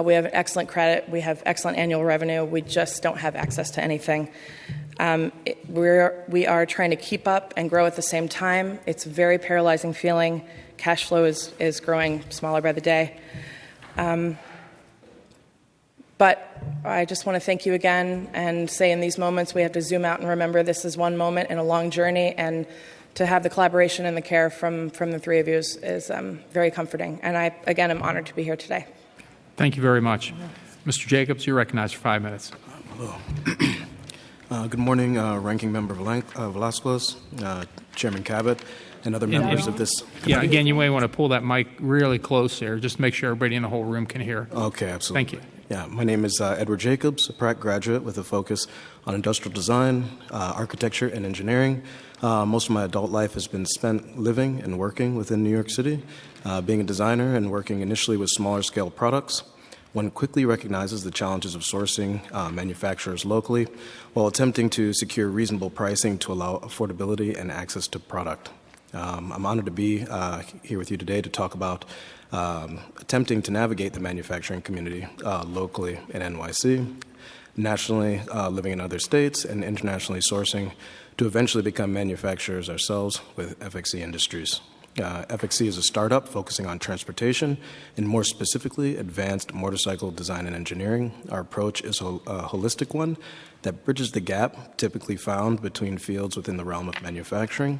G: We have excellent credit. We have excellent annual revenue. We just don't have access to anything. We are trying to keep up and grow at the same time. It's a very paralyzing feeling. Cash flow is growing smaller by the day. But I just want to thank you again and say in these moments we have to zoom out and remember this is one moment in a long journey, and to have the collaboration and the care from the 3 of you is very comforting. And I, again, am honored to be here today.
A: Thank you very much. Mr. Jacobs, you're recognized for 5 minutes.
H: Hello. Good morning, Ranking Member Velasquez, Chairman Cabot, and other members of this committee.
A: Yeah, again, you may want to pull that mic really close there, just to make sure everybody in the whole room can hear.
H: Okay, absolutely.
A: Thank you.
H: Yeah, my name is Edward Jacobs, a Pratt graduate with a focus on industrial design, architecture, and engineering. Most of my adult life has been spent living and working within New York City. Being a designer and working initially with smaller scale products, one quickly recognizes the challenges of sourcing manufacturers locally while attempting to secure reasonable pricing to allow affordability and access to product. I'm honored to be here with you today to talk about attempting to navigate the manufacturing community locally in NYC, nationally living in other states, and internationally sourcing to eventually become manufacturers ourselves with FXE Industries. FXE is a startup focusing on transportation and more specifically advanced motorcycle design and engineering. Our approach is a holistic one that bridges the gap typically found between fields within the realm of manufacturing.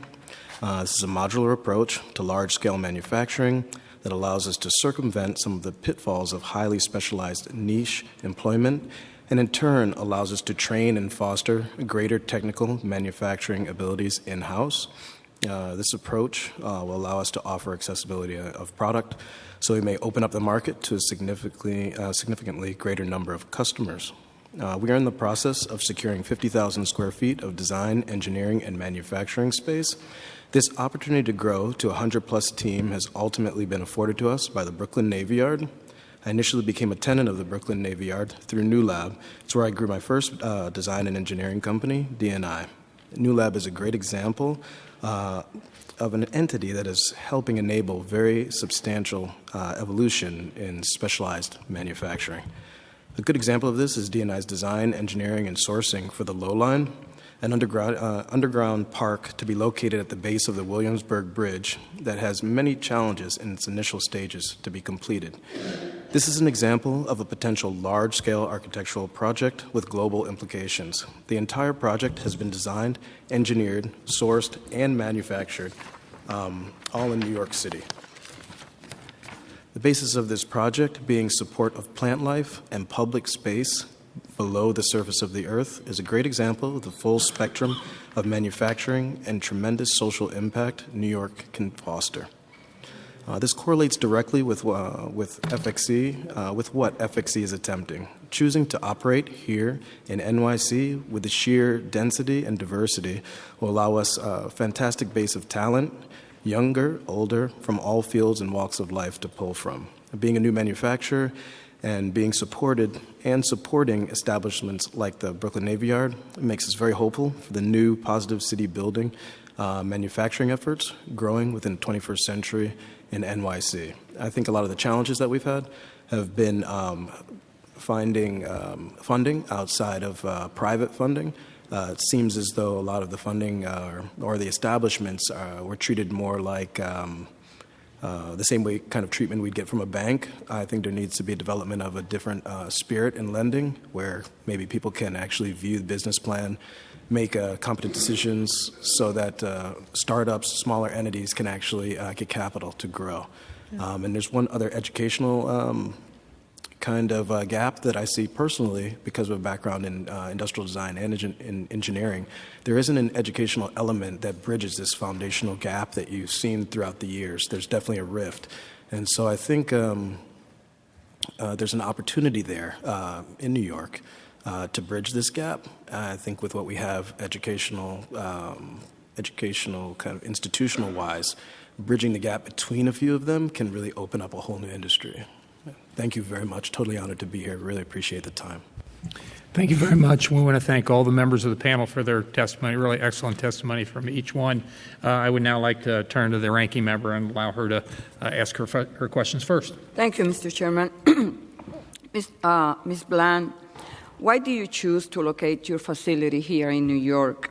H: This is a modular approach to large-scale manufacturing that allows us to circumvent some of the pitfalls of highly specialized niche employment, and in turn allows us to train and foster greater technical manufacturing abilities in-house. This approach will allow us to offer accessibility of product, so we may open up the market to a significantly greater number of customers. We are in the process of securing 50,000 square feet of design, engineering, and manufacturing space. This opportunity to grow to a 100-plus team has ultimately been afforded to us by the Brooklyn Navy Yard. I initially became a tenant of the Brooklyn Navy Yard through New Lab. It's where I grew my first design and engineering company, D&I. New Lab is a great example of an entity that is helping enable very substantial evolution in specialized manufacturing. A good example of this is D&I's design, engineering, and sourcing for the Low Line, an underground park to be located at the base of the Williamsburg Bridge that has many challenges in its initial stages to be completed. This is an example of a potential large-scale architectural project with global implications. The entire project has been designed, engineered, sourced, and manufactured, all in New York City. The basis of this project being support of plant life and public space below the surface of the earth is a great example of the full spectrum of manufacturing and tremendous social impact New York can foster. This correlates directly with FXE, with what FXE is attempting. Choosing to operate here in NYC with the sheer density and diversity will allow us a fantastic base of talent, younger, older, from all fields and walks of life to pull from. Being a new manufacturer and being supported and supporting establishments like the Brooklyn Navy Yard makes us very hopeful for the new positive city building manufacturing efforts growing within the 21st century in NYC. I think a lot of the challenges that we've had have been finding funding outside of private funding. It seems as though a lot of the funding or the establishments were treated more like the same way kind of treatment we'd get from a bank. I think there needs to be a development of a different spirit in lending where maybe people can actually view the business plan, make competent decisions so that startups, smaller entities can actually get capital to grow. Yeah. And there's one other educational kind of gap that I see personally because of a background in industrial design and in engineering. There isn't an educational element that bridges this foundational gap that you've seen throughout the years. There's definitely a rift. And so I think there's an opportunity there in New York to bridge this gap. I think with what we have educational kind of institutional-wise, bridging the gap between a few of them can really open up a whole new industry. Thank you very much. Totally honored to be here. Really appreciate the time.
A: Thank you very much. We want to thank all the members of the panel for their testimony, really excellent testimony from each one. I would now like to turn to the ranking member and allow her to ask her questions first.
B: Thank you, Mr. Chairman. Ms. Bland, why do you choose to locate your facility here in New York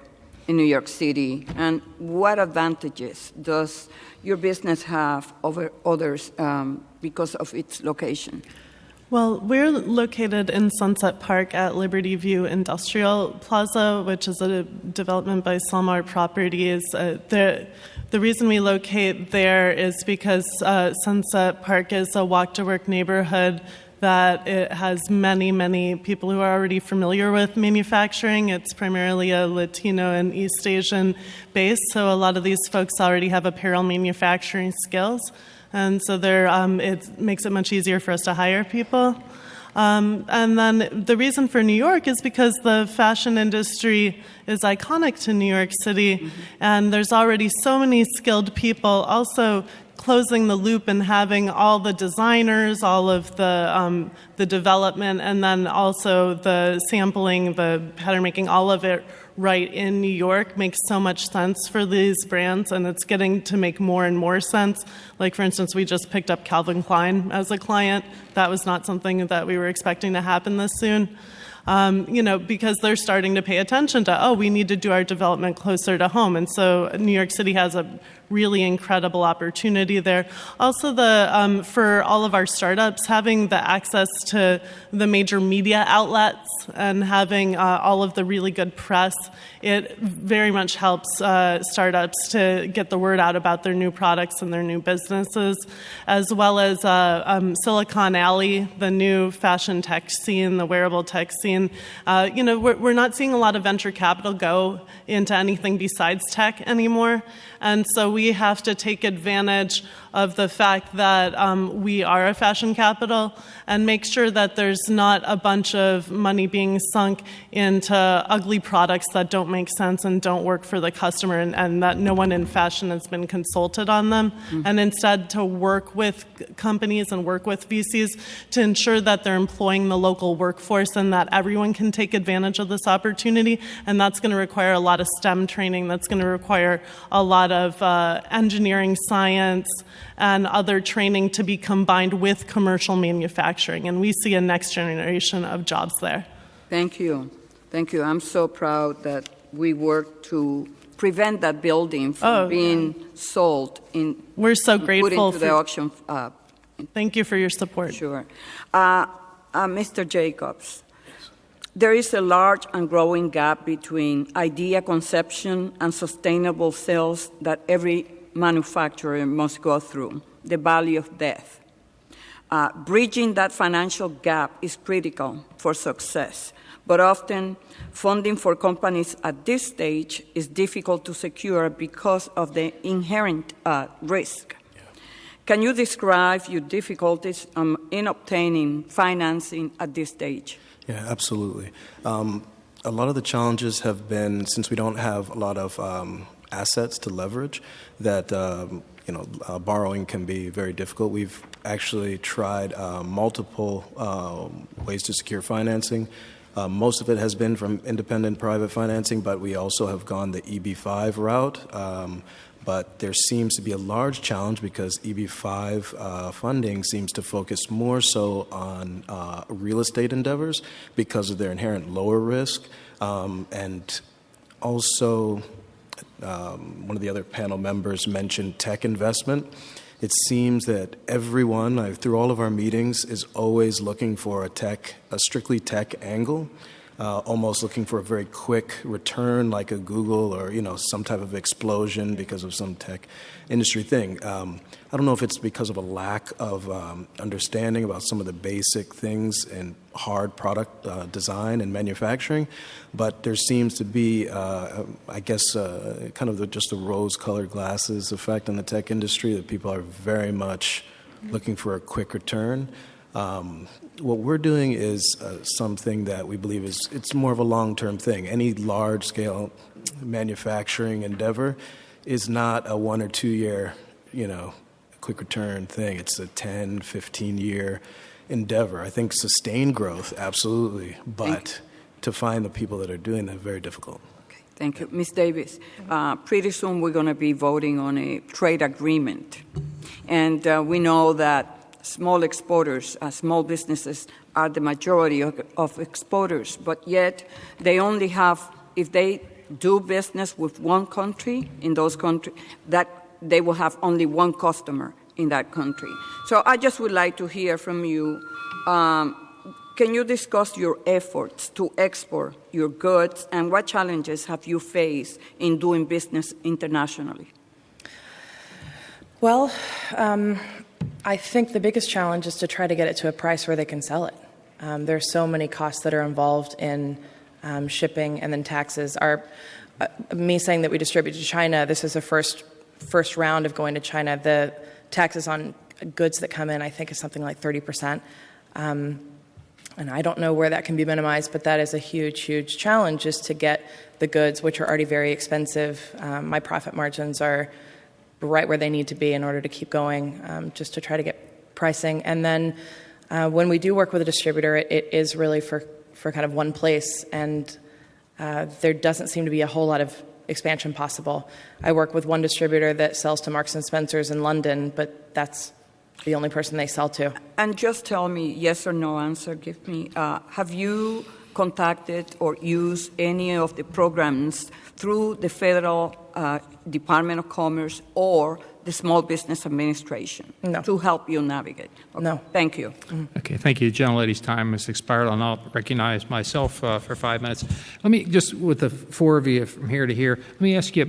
B: City, and what advantages does your business have over others because of its location?
E: Well, we're located in Sunset Park at Liberty View Industrial Plaza, which is a development by Salmar Properties. The reason we locate there is because Sunset Park is a walk-to-work neighborhood that it has many, many people who are already familiar with manufacturing. It's primarily a Latino and East Asian base, so a lot of these folks already have apparel manufacturing skills. And so it makes it much easier for us to hire people. And then the reason for New York is because the fashion industry is iconic to New York City, and there's already so many skilled people. Also, closing the loop and having all the designers, all of the development, and then also the sampling, the pattern making, all of it right in New York makes so much sense for these brands, and it's getting to make more and more sense. Like, for instance, we just picked up Calvin Klein as a client. That was not something that we were expecting to happen this soon. Because they're starting to pay attention to, we need to do our development closer to home. And so New York City has a really incredible opportunity there. Also, for all of our startups, having the access to the major media outlets and having all of the really good press, it very much helps startups to get the word out about their new products and their new businesses, as well as Silicon Alley, the new fashion tech scene, the wearable tech scene. And, we're not seeing a lot of venture capital go into anything besides tech anymore. And so we have to take advantage of the fact that we are a fashion capital and make sure that there's not a bunch of money being sunk into ugly products that don't make sense and don't work for the customer, and that no one in fashion has been consulted on them. And instead to work with companies and work with VCs to ensure that they're employing the local workforce and that everyone can take advantage of this opportunity. And that's going to require a lot of STEM training. That's going to require a lot of engineering, science, and other training to be combined with commercial manufacturing. And we see a next generation of jobs there.
B: Thank you. Thank you. I'm so proud that we work to prevent that building from being sold in.
E: We're so
B: put
E: grateful
B: into the auction.
E: Thank you for your support.
B: Sure. Mr. Jacobs, there is a large and growing gap between idea conception and sustainable sales that every manufacturer must go through, the valley of death. Bridging that financial gap is critical for success, but often funding for companies at this stage is difficult to secure because of the inherent risk. Can you describe your difficulties in obtaining financing at this stage?
H: Yeah, absolutely. A lot of the challenges have been, since we don't have a lot of assets to leverage, that borrowing can be very difficult. We've actually tried multiple ways to secure financing. Most of it has been from independent private financing, but we also have gone the EB-5 route. But there seems to be a large challenge because EB-5 funding seems to focus more so on real estate endeavors because of their inherent lower risk. And also, one of the other panel members mentioned tech investment. It seems that everyone, through all of our meetings, is always looking for a strictly tech angle. Almost looking for a very quick return like a Google or, some type of explosion because of some tech industry thing. I don't know if it's because of a lack of understanding about some of the basic things in hard product design and manufacturing, but there seems to be, kind of just the rose-colored glasses effect in the tech industry that people are very much looking for a quick return. What we're doing is something that we believe it's more of a long-term thing. Any large-scale manufacturing endeavor is not a 1 or 2 year, quick return thing. It's a 10, 15-year endeavor. I think sustained growth, absolutely, but to find the people that are doing that, very difficult.
B: Okay, thank you. Ms. Davis, pretty soon we're going to be voting on a trade agreement. And we know that small exporters, small businesses are the majority of exporters, but yet they only have, if they do business with one country, in those countries, that they will have only one customer in that country. So I just would like to hear from you. Can you discuss your efforts to export your goods and what challenges have you faced in doing business internationally?
G: Well, I think the biggest challenge is to try to get it to a price where they can sell it. There's so many costs that are involved in shipping and then taxes. Me saying that we distribute to China, this is the first round of going to China. The taxes on goods that come in, I think, is something like 30%. And I don't know where that can be minimized, but that is a huge, huge challenge, is to get the goods, which are already very expensive. My profit margins are right where they need to be in order to keep going, just to try to get pricing. And then when we do work with a distributor, it is really for kind of one place, and there doesn't seem to be a whole lot of expansion possible. I work with one distributor that sells to Marks & Spencer's in London, but that's the only person they sell to.
B: And just tell me, yes or no answer, give me, have you contacted or used any of the programs through the Federal Department of Commerce or the Small Business Administration to help you navigate? Okay.
G: No.
B: Thank you.
A: Okay, thank you. Gentlelady's time has expired. I'll now recognize myself for 5 minutes. Let me just, with the four of you from here to here, let me ask you,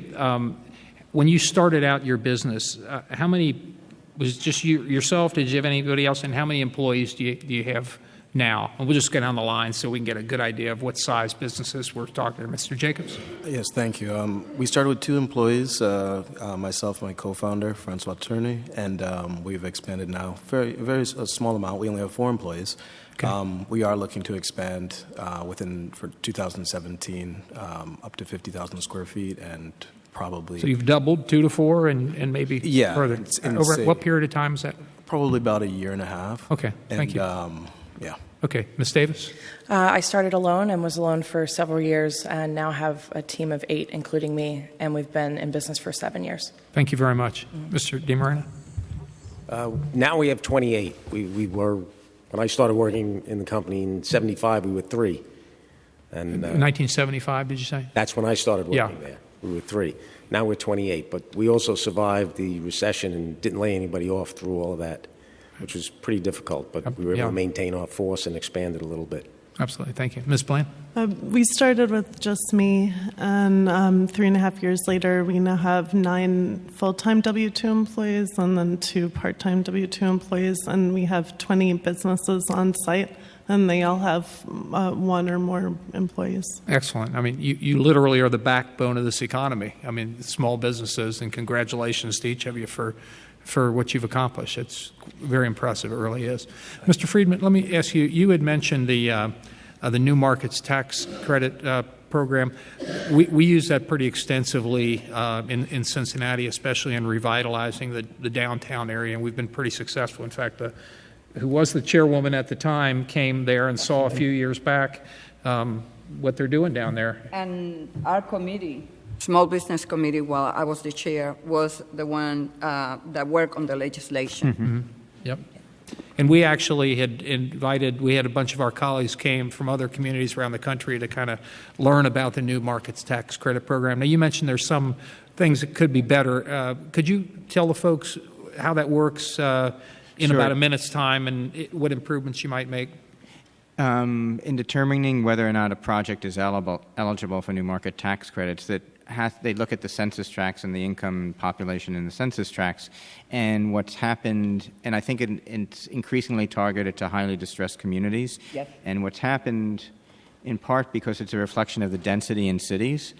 A: when you started out your business, how many, was it just you yourself? Did you have anybody else? And how many employees do you have now? And we'll just get down the line so we can get a good idea of what size businesses we're talking to. Mr. Jacobs?
H: Yes, thank you. We started with 2 employees, myself and my co-founder, Francois Turney, and we've expanded now a small amount. We only have 4 employees.
A: Okay.
H: We are looking to expand for 2017 up to 50,000 square feet and probably...
A: So you've doubled 2 to 4 and maybe further.
H: It's
A: Over
H: insane.
A: what period of time is that?
H: Probably about a year and a half.
A: Okay, thank you.
H: Yeah.
A: Okay, Ms. Davis?
G: I started alone and was alone for several years and now have a team of 8, including me, and we've been in business for 7 years.
A: Thank you very much. Mr. DeMarina?
F: Now we have 28. We were, when I started working in the company in 75, we were 3. And
A: 1975, did you say?
F: that's when I started working
A: Yeah.
F: there. We were 3. Now we're 28. But we also survived the recession and didn't lay anybody off through all of that, which was pretty difficult. But we were able to maintain our force and expand it a little bit.
A: Absolutely. Thank you. Ms. Blaine?
E: We started with just me, and 3.5 years later, we now have 9 full-time W-2 employees and then 2 part-time W-2 employees, and we have 20 businesses on site, and they all have 1 or more employees.
A: Excellent. I mean, you literally are the backbone of this economy. I mean, small businesses, and congratulations to each of you for what you've accomplished. It's very impressive. It really is. Mr. Friedman, let me ask you, you had mentioned the New Markets Tax Credit program. We use that pretty extensively in Cincinnati, especially in revitalizing the downtown area, and we've been pretty successful. In fact, who was the chairwoman at the time came there and saw a few years back what they're doing down there.
B: And our committee, Small Business Committee, while I was the chair, was the one that worked on the legislation.
A: Mm-hmm. Yep. And we actually we had a bunch of our colleagues came from other communities around the country to kind of learn about the New Markets Tax Credit Program. Now, you mentioned there's some things that could be better. Could you tell the folks how that works in
D: Sure.
A: about a minute's time and what improvements you might make?
D: In determining whether or not a project is eligible for new market tax credits, they look at the census tracts and the income population in the census tracts, and what's happened, and I think it's increasingly targeted to highly distressed communities.
B: Yes.
D: And what's happened, in part because it's a reflection of the density in cities.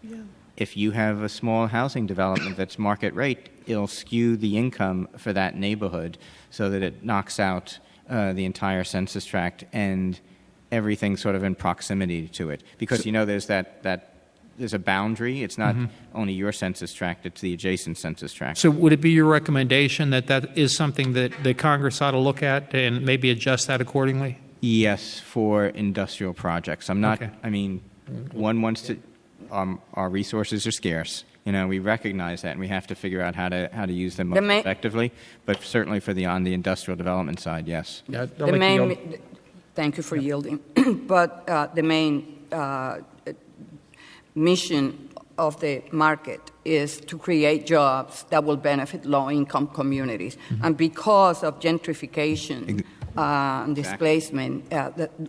E: Yeah.
D: If you have a small housing development that's market rate, it'll skew the income for that neighborhood so that it knocks out the entire census tract and everything sort of in proximity to it. Because, there's a boundary. It's not only your census tract, it's the adjacent census tract.
A: So would it be your recommendation that is something that Congress ought to look at and maybe adjust that accordingly?
D: Yes, for industrial projects. I'm not,
A: Okay.
D: I mean, one wants to, our resources are scarce. We recognize that, and we have to figure out how to use them most effectively. But certainly on the industrial development side, yes.
A: Yeah,
B: Thank you for yielding. But the main mission of the market is to create jobs that will benefit low-income communities.
A: Mm-hmm.
B: And because of gentrification and displacement,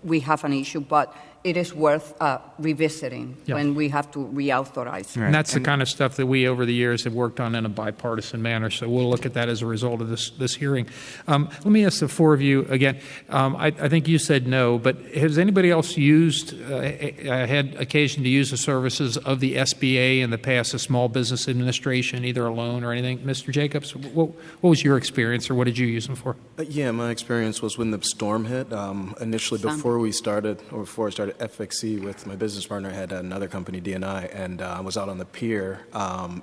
B: we have an issue, but it is worth revisiting when we have to reauthorize.
A: And that's the kind of stuff that we, over the years, have worked on in a bipartisan manner. So we'll look at that as a result of this hearing. Let me ask the 4 of you again. I think you said no, but has anybody else had occasion to use the services of the SBA in the past, the Small Business Administration, either a loan or anything? Mr. Jacobs, what was your experience, or what did you use them for?
H: Yeah, my experience was when the storm hit. Initially, before I started FXC with my business partner, I had another company, DNI, and I was out on the pier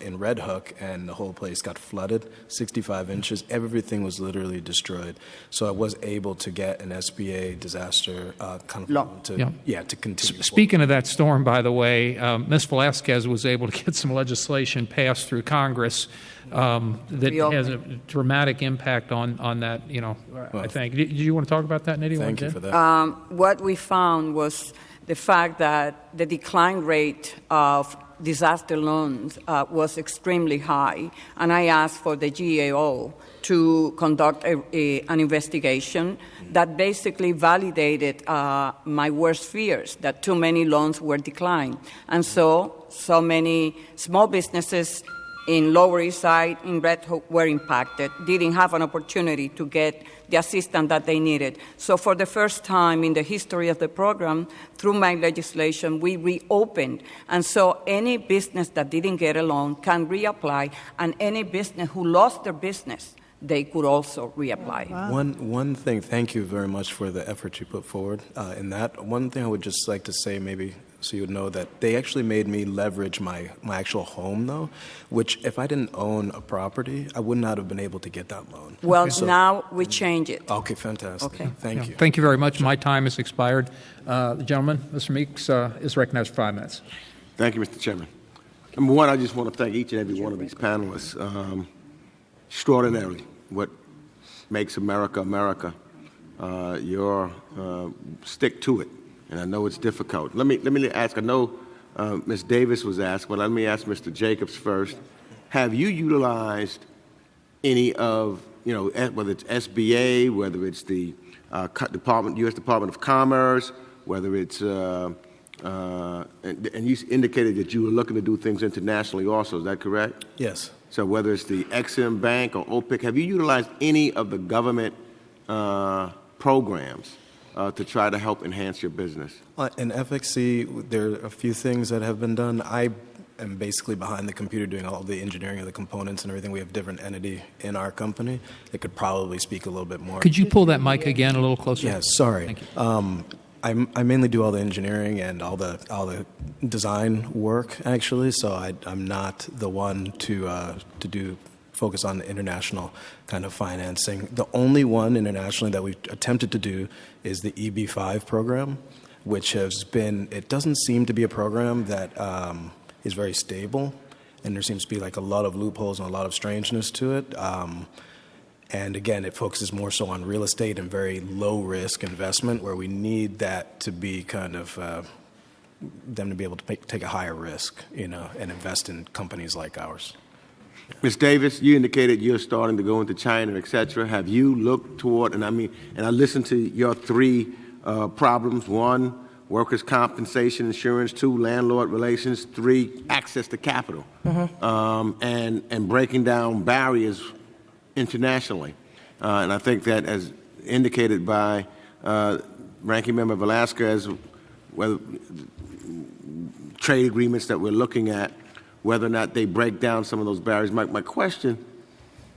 H: in Red Hook, and the whole place got flooded, 65 inches. Everything was literally destroyed. So I was able to get an SBA disaster kind of loan to continue.
A: Speaking of that storm, by the way, Ms. Velasquez was able to get some legislation passed through Congress that has a dramatic impact on that, I think. Did you want to talk about that, Nidhi?
H: Thank you for that.
B: What we found was the fact that the decline rate of disaster loans was extremely high, and I asked for the GAO to conduct an investigation that basically validated my worst fears, that too many loans were declined. And so many small businesses in Lower East Side, in Red Hook, were impacted, didn't have an opportunity to get the assistance that they needed. So for the first time in the history of the program, through my legislation, we reopened. And so any business that didn't get a loan can reapply, and any business who lost their business, they could also reapply.
E: Wow.
H: One thing, thank you very much for the effort you put forward in that. One thing I would just like to say, maybe so you would know, that they actually made me leverage my actual home, though, which if I didn't own a property, I would not have been able to get that loan.
B: Well,
H: So-
B: now we change it.
H: Okay, fantastic.
B: Okay.
H: Thank you.
A: Thank you very much. My time has expired. The gentleman, Mr. Meeks, is recognized for 5 minutes.
C: Thank you, Mr. Chairman. Number one, I just want to thank each and every one of these panelists. Extraordinarily, what makes America America. Your stick to it, and I know it's difficult. Let me ask. I know Ms. Davis was asked, but let me ask Mr. Jacobs first. Have you utilized any of, whether it's SBA, whether it's the U.S. Department of Commerce, whether it's and you indicated that you were looking to do things internationally also, is that correct?
H: Yes.
C: So whether it's the Ex-Im Bank or OPIC, have you utilized any of the government programs to try to help enhance your business?
H: In FXC, there are a few things that have been done. I am basically behind the computer doing all the engineering of the components and everything. We have a different entity in our company that could probably speak a little bit more.
A: Could you pull that mic again a little closer?
H: Yes, sorry.
A: Thank you.
H: I mainly do all the engineering and all the design work, actually. So I'm not the one to focus on international kind of financing. The only one internationally that we've attempted to do is the EB-5 program, which has been. It doesn't seem to be a program that is very stable, and there seems to be like a lot of loopholes and a lot of strangeness to it. And again, it focuses more so on real estate and very low-risk investment, where we need that to be kind of them to be able to take a higher risk, and invest in companies like ours.
C: Ms. Davis, you indicated you're starting to go into China, et cetera. Have you looked toward, and I listened to your 3 problems. 1, workers' compensation insurance. 2, landlord relations. 3, access to capital. And breaking down barriers internationally. And I think that, as indicated by Ranking Member Velasquez, whether trade agreements that we're looking at, whether or not they break down some of those barriers. My question,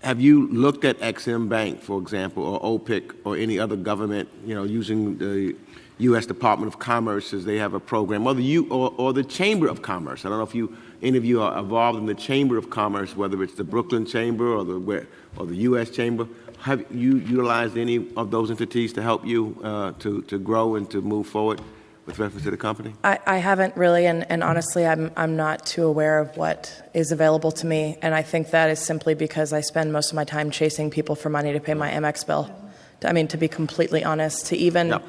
C: have you looked at Ex-Im Bank, for example, or OPIC, or any other government, using the U.S. Department of Commerce, as they have a program, or the Chamber of Commerce? I don't know if any of you are involved in the Chamber of Commerce, whether it's the Brooklyn Chamber or the U.S. Chamber. Have you utilized any of those entities to help you to grow and to move forward with reference to the company?
G: I haven't really, and honestly, I'm not too aware of what is available to me, and I think that is simply because I spend most of my time chasing people for money to pay my Amex bill. To be completely honest, to even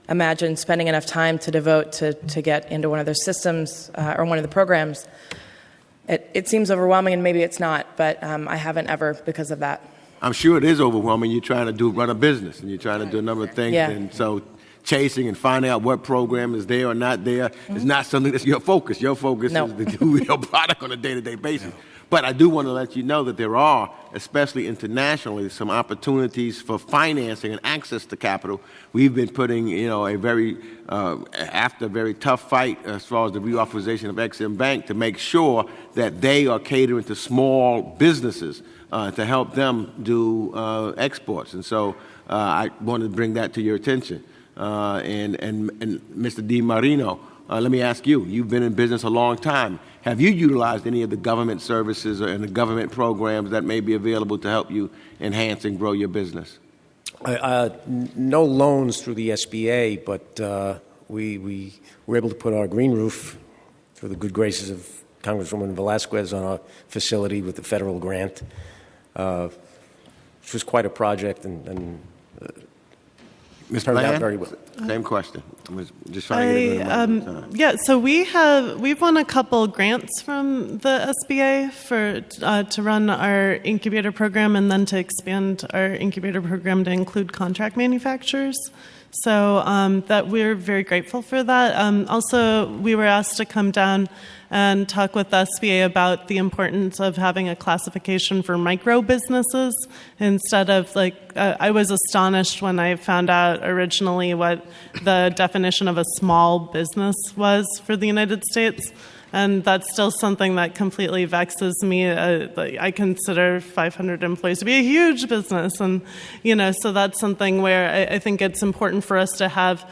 G: imagine spending enough time to devote to get into one of their systems or one of the programs, it seems overwhelming, and maybe it's not, but I haven't ever because of that.
C: I'm sure it is overwhelming. You're trying to run a business, and you're trying to do a number of things, and so chasing and finding out what program is there or not there is not something that's your focus. Your focus is to do your product on a day-to-day basis. But I do want to let you know that there are, especially internationally, some opportunities for financing and access to capital. We've been putting, after a very tough fight as far as the reauthorization of Ex-Im Bank, to make sure that they are catering to small businesses to help them do exports. And so I wanted to bring that to your attention. And Mr. DiMarino, let me ask you, you've been in business a long time. Have you utilized any of the government services and the government programs that may be available to help you enhance and grow your business?
F: No loans through the SBA, but we were able to put our green roof, through the good graces of Congresswoman Velasquez, on our facility with the federal grant, which was quite a project and
C: Ms.
F: turned out
C: Bland?
F: very well.
C: Same question. I'm just trying to get a bit of
E: Yeah, so we've won a couple grants from the SBA to run our incubator program, and then to expand our incubator program to include contract manufacturers. So that we're very grateful for that. Also, we were asked to come down and talk with SBA about the importance of having a classification for micro businesses instead of I was astonished when I found out originally what the definition of a small business was for the United States. And that's still something that completely vexes me. I consider 500 employees to be a huge business. And, so that's something where I think it's important for us to have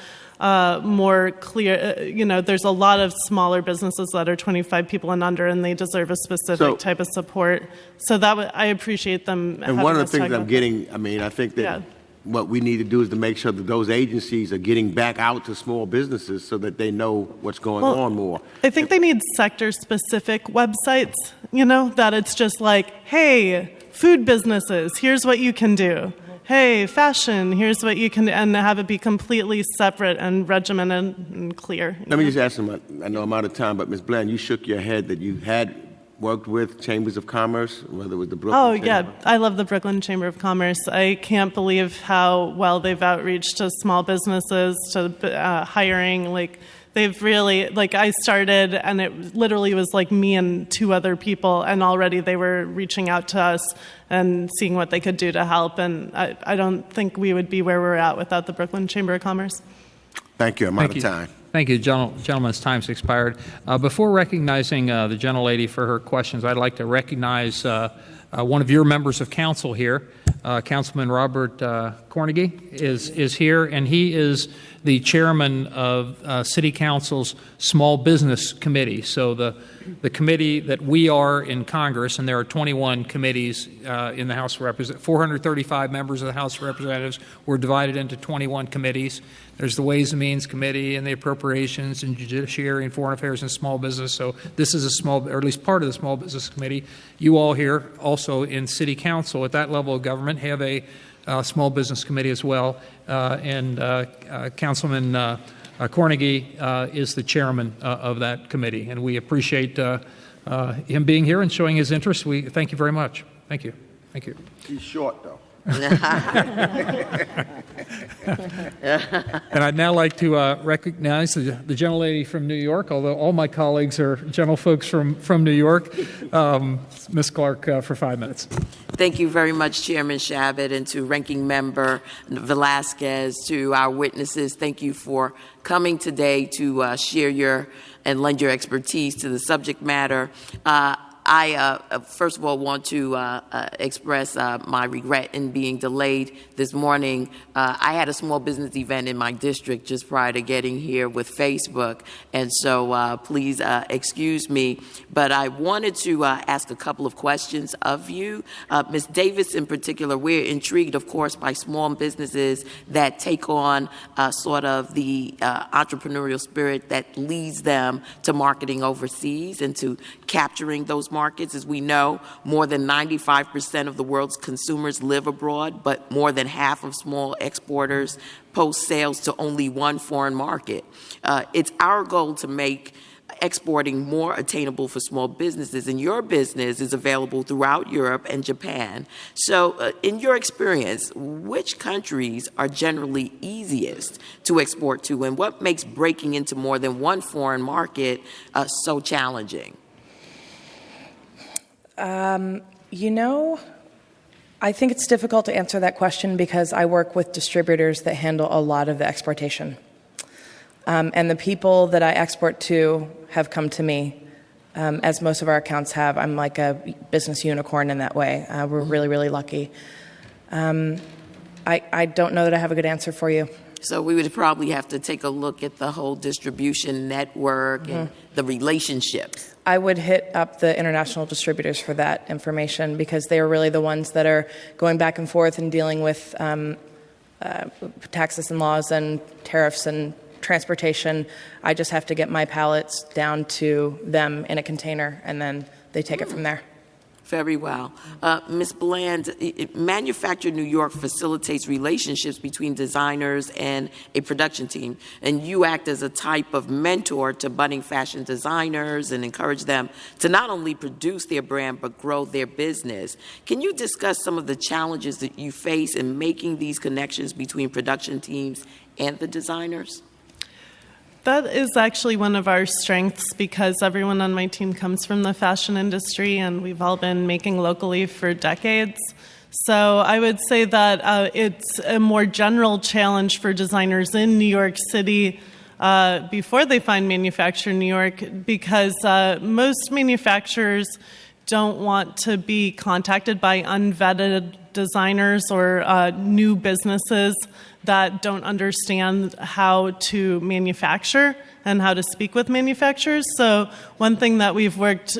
E: more clear, there's a lot of smaller businesses that are 25 people and under, and they deserve a specific type of support. So I appreciate them.
C: And one of the things I'm getting, I think that
E: Yeah.
C: what we need to do is to make sure that those agencies are getting back out to small businesses so that they know what's going on more.
E: I think they need sector-specific websites, that it's just like, hey, food businesses, here's what you can do. Hey, fashion, here's what you can do, and have it be completely separate and regimented and clear.
C: Let me just ask them, I know I'm out of time, but Ms. Bland, you shook your head that you had worked with chambers of commerce, whether it was the Brooklyn Chamber?
E: Yeah, I love the Brooklyn Chamber of Commerce. I can't believe how well they've outreached to small businesses, to hiring. They've really, I started and it literally was me and 2 other people, and already they were reaching out to us and seeing what they could do to help. And I don't think we would be where we're at without the Brooklyn Chamber of Commerce.
C: Thank you. I'm out of time.
A: Thank you, gentlemen's time's expired. Before recognizing the gentlelady for her questions, I'd like to recognize one of your members of council here. Councilman Robert Cornegy is here, and he is the chairman of City Council's Small Business Committee. So the committee that we are in Congress, and there are 21 committees in the House of Representatives, 435 members of the House of Representatives were divided into 21 committees. There's the Ways and Means Committee and the Appropriations and Judiciary and Foreign Affairs and Small Business. So this is a small, or at least part of the Small Business Committee. You all here also in City Council at that level of government have a Small Business Committee as well. And Councilman Cornegy is the chairman of that committee. And we appreciate him being here and showing his interest. We thank you very much. Thank you. Thank you.
C: He's short, though.
A: And I'd now like to recognize the gentlelady from New York, although all my colleagues are gentlefolks from New York. Ms. Clark, for 5 minutes.
I: Thank you very much, Chairman Shabbat, and to Ranking Member Velasquez, to our witnesses. Thank you for coming today to share and lend your expertise to the subject matter. I, first of all, want to express my regret in being delayed this morning. I had a small business event in my district just prior to getting here with Facebook, and so please excuse me. But I wanted to ask a couple of questions of you. Ms. Davis in particular, we're intrigued, of course, by small businesses that take on sort of the entrepreneurial spirit that leads them to marketing overseas and to capturing those markets. As we know, more than 95% of the world's consumers live abroad, but more than half of small exporters post sales to only one foreign market. It's our goal to make exporting more attainable for small businesses, and your business is available throughout Europe and Japan. So in your experience, which countries are generally easiest to export to, and what makes breaking into more than one foreign market so challenging?
G: I think it's difficult to answer that question because I work with distributors that handle a lot of the exportation. And the people that I export to have come to me, as most of our accounts have. I'm like a business unicorn in that way. We're really, really lucky. I don't know that I have a good answer for you.
I: So we would probably have to take a look at the whole distribution network and the relationships.
G: I would hit up the international distributors for that information because they are really the ones that are going back and forth and dealing with taxes and laws and tariffs and transportation. I just have to get my pallets down to them in a container, and then they take it from there.
I: Very well. Ms. Bland, Manufacture New York facilitates relationships between designers and a production team, and you act as a type of mentor to budding fashion designers and encourage them to not only produce their brand but grow their business. Can you discuss some of the challenges that you face in making these connections between production teams and the designers?
E: That is actually one of our strengths because everyone on my team comes from the fashion industry and we've all been making locally for decades. So I would say that it's a more general challenge for designers in New York City before they find manufacture in New York because most manufacturers don't want to be contacted by unvetted designers or new businesses that don't understand how to manufacture and how to speak with manufacturers. So one thing that we've worked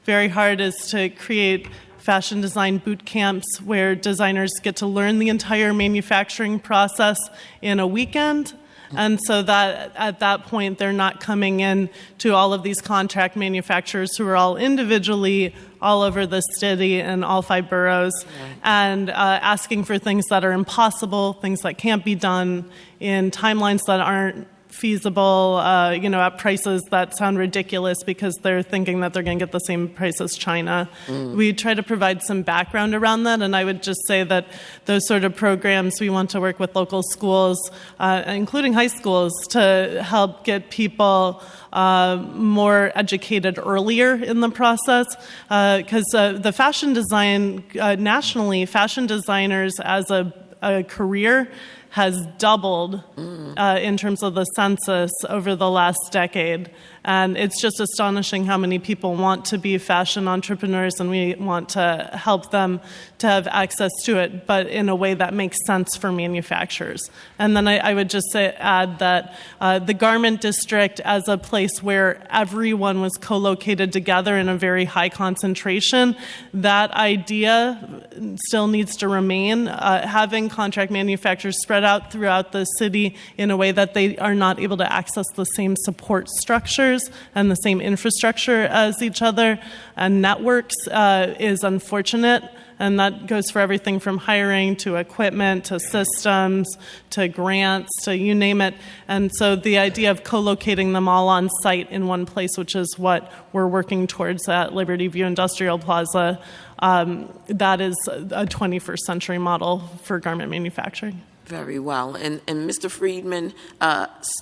E: very hard is to create fashion design boot camps where designers get to learn the entire manufacturing process in a weekend. And so that at that point, they're not coming in to all of these contract manufacturers who are all individually all over the city and all 5 boroughs and asking for things that are impossible, things that can't be done in timelines that aren't feasible, at prices that sound ridiculous because they're thinking that they're going to get the same price as China. We try to provide some background around that, and I would just say that those sort of programs, we want to work with local schools, including high schools, to help get people more educated earlier in the process, because the fashion design, nationally, fashion designers as a career has doubled in terms of the census over the last decade. And it's just astonishing how many people want to be fashion entrepreneurs, and we want to help them to have access to it, but in a way that makes sense for manufacturers. And then I would just add that the garment district as a place where everyone was co-located together in a very high concentration, that idea still needs to remain. Having contract manufacturers spread out throughout the city in a way that they are not able to access the same support structures and the same infrastructure as each other and networks is unfortunate. And that goes for everything from hiring to equipment to systems to grants to you name it. And so the idea of co-locating them all on site in one place, which is what we're working towards at Liberty View Industrial Plaza, that is a 21st century model for garment manufacturing.
I: Very well. And Mr. Friedman,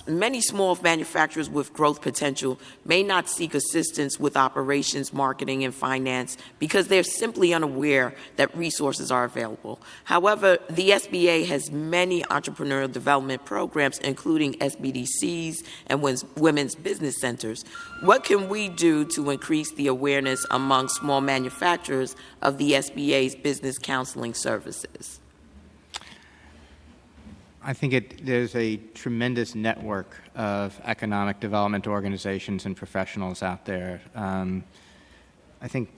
I: many small manufacturers with growth potential may not seek assistance with operations, marketing, and finance because they're simply unaware that resources are available. However, the SBA has many entrepreneurial development programs, including SBDCs and women's business centers. What can we do to increase the awareness among small manufacturers of the SBA's business counseling services?
D: I think there's a tremendous network of economic development organizations and professionals out there. I think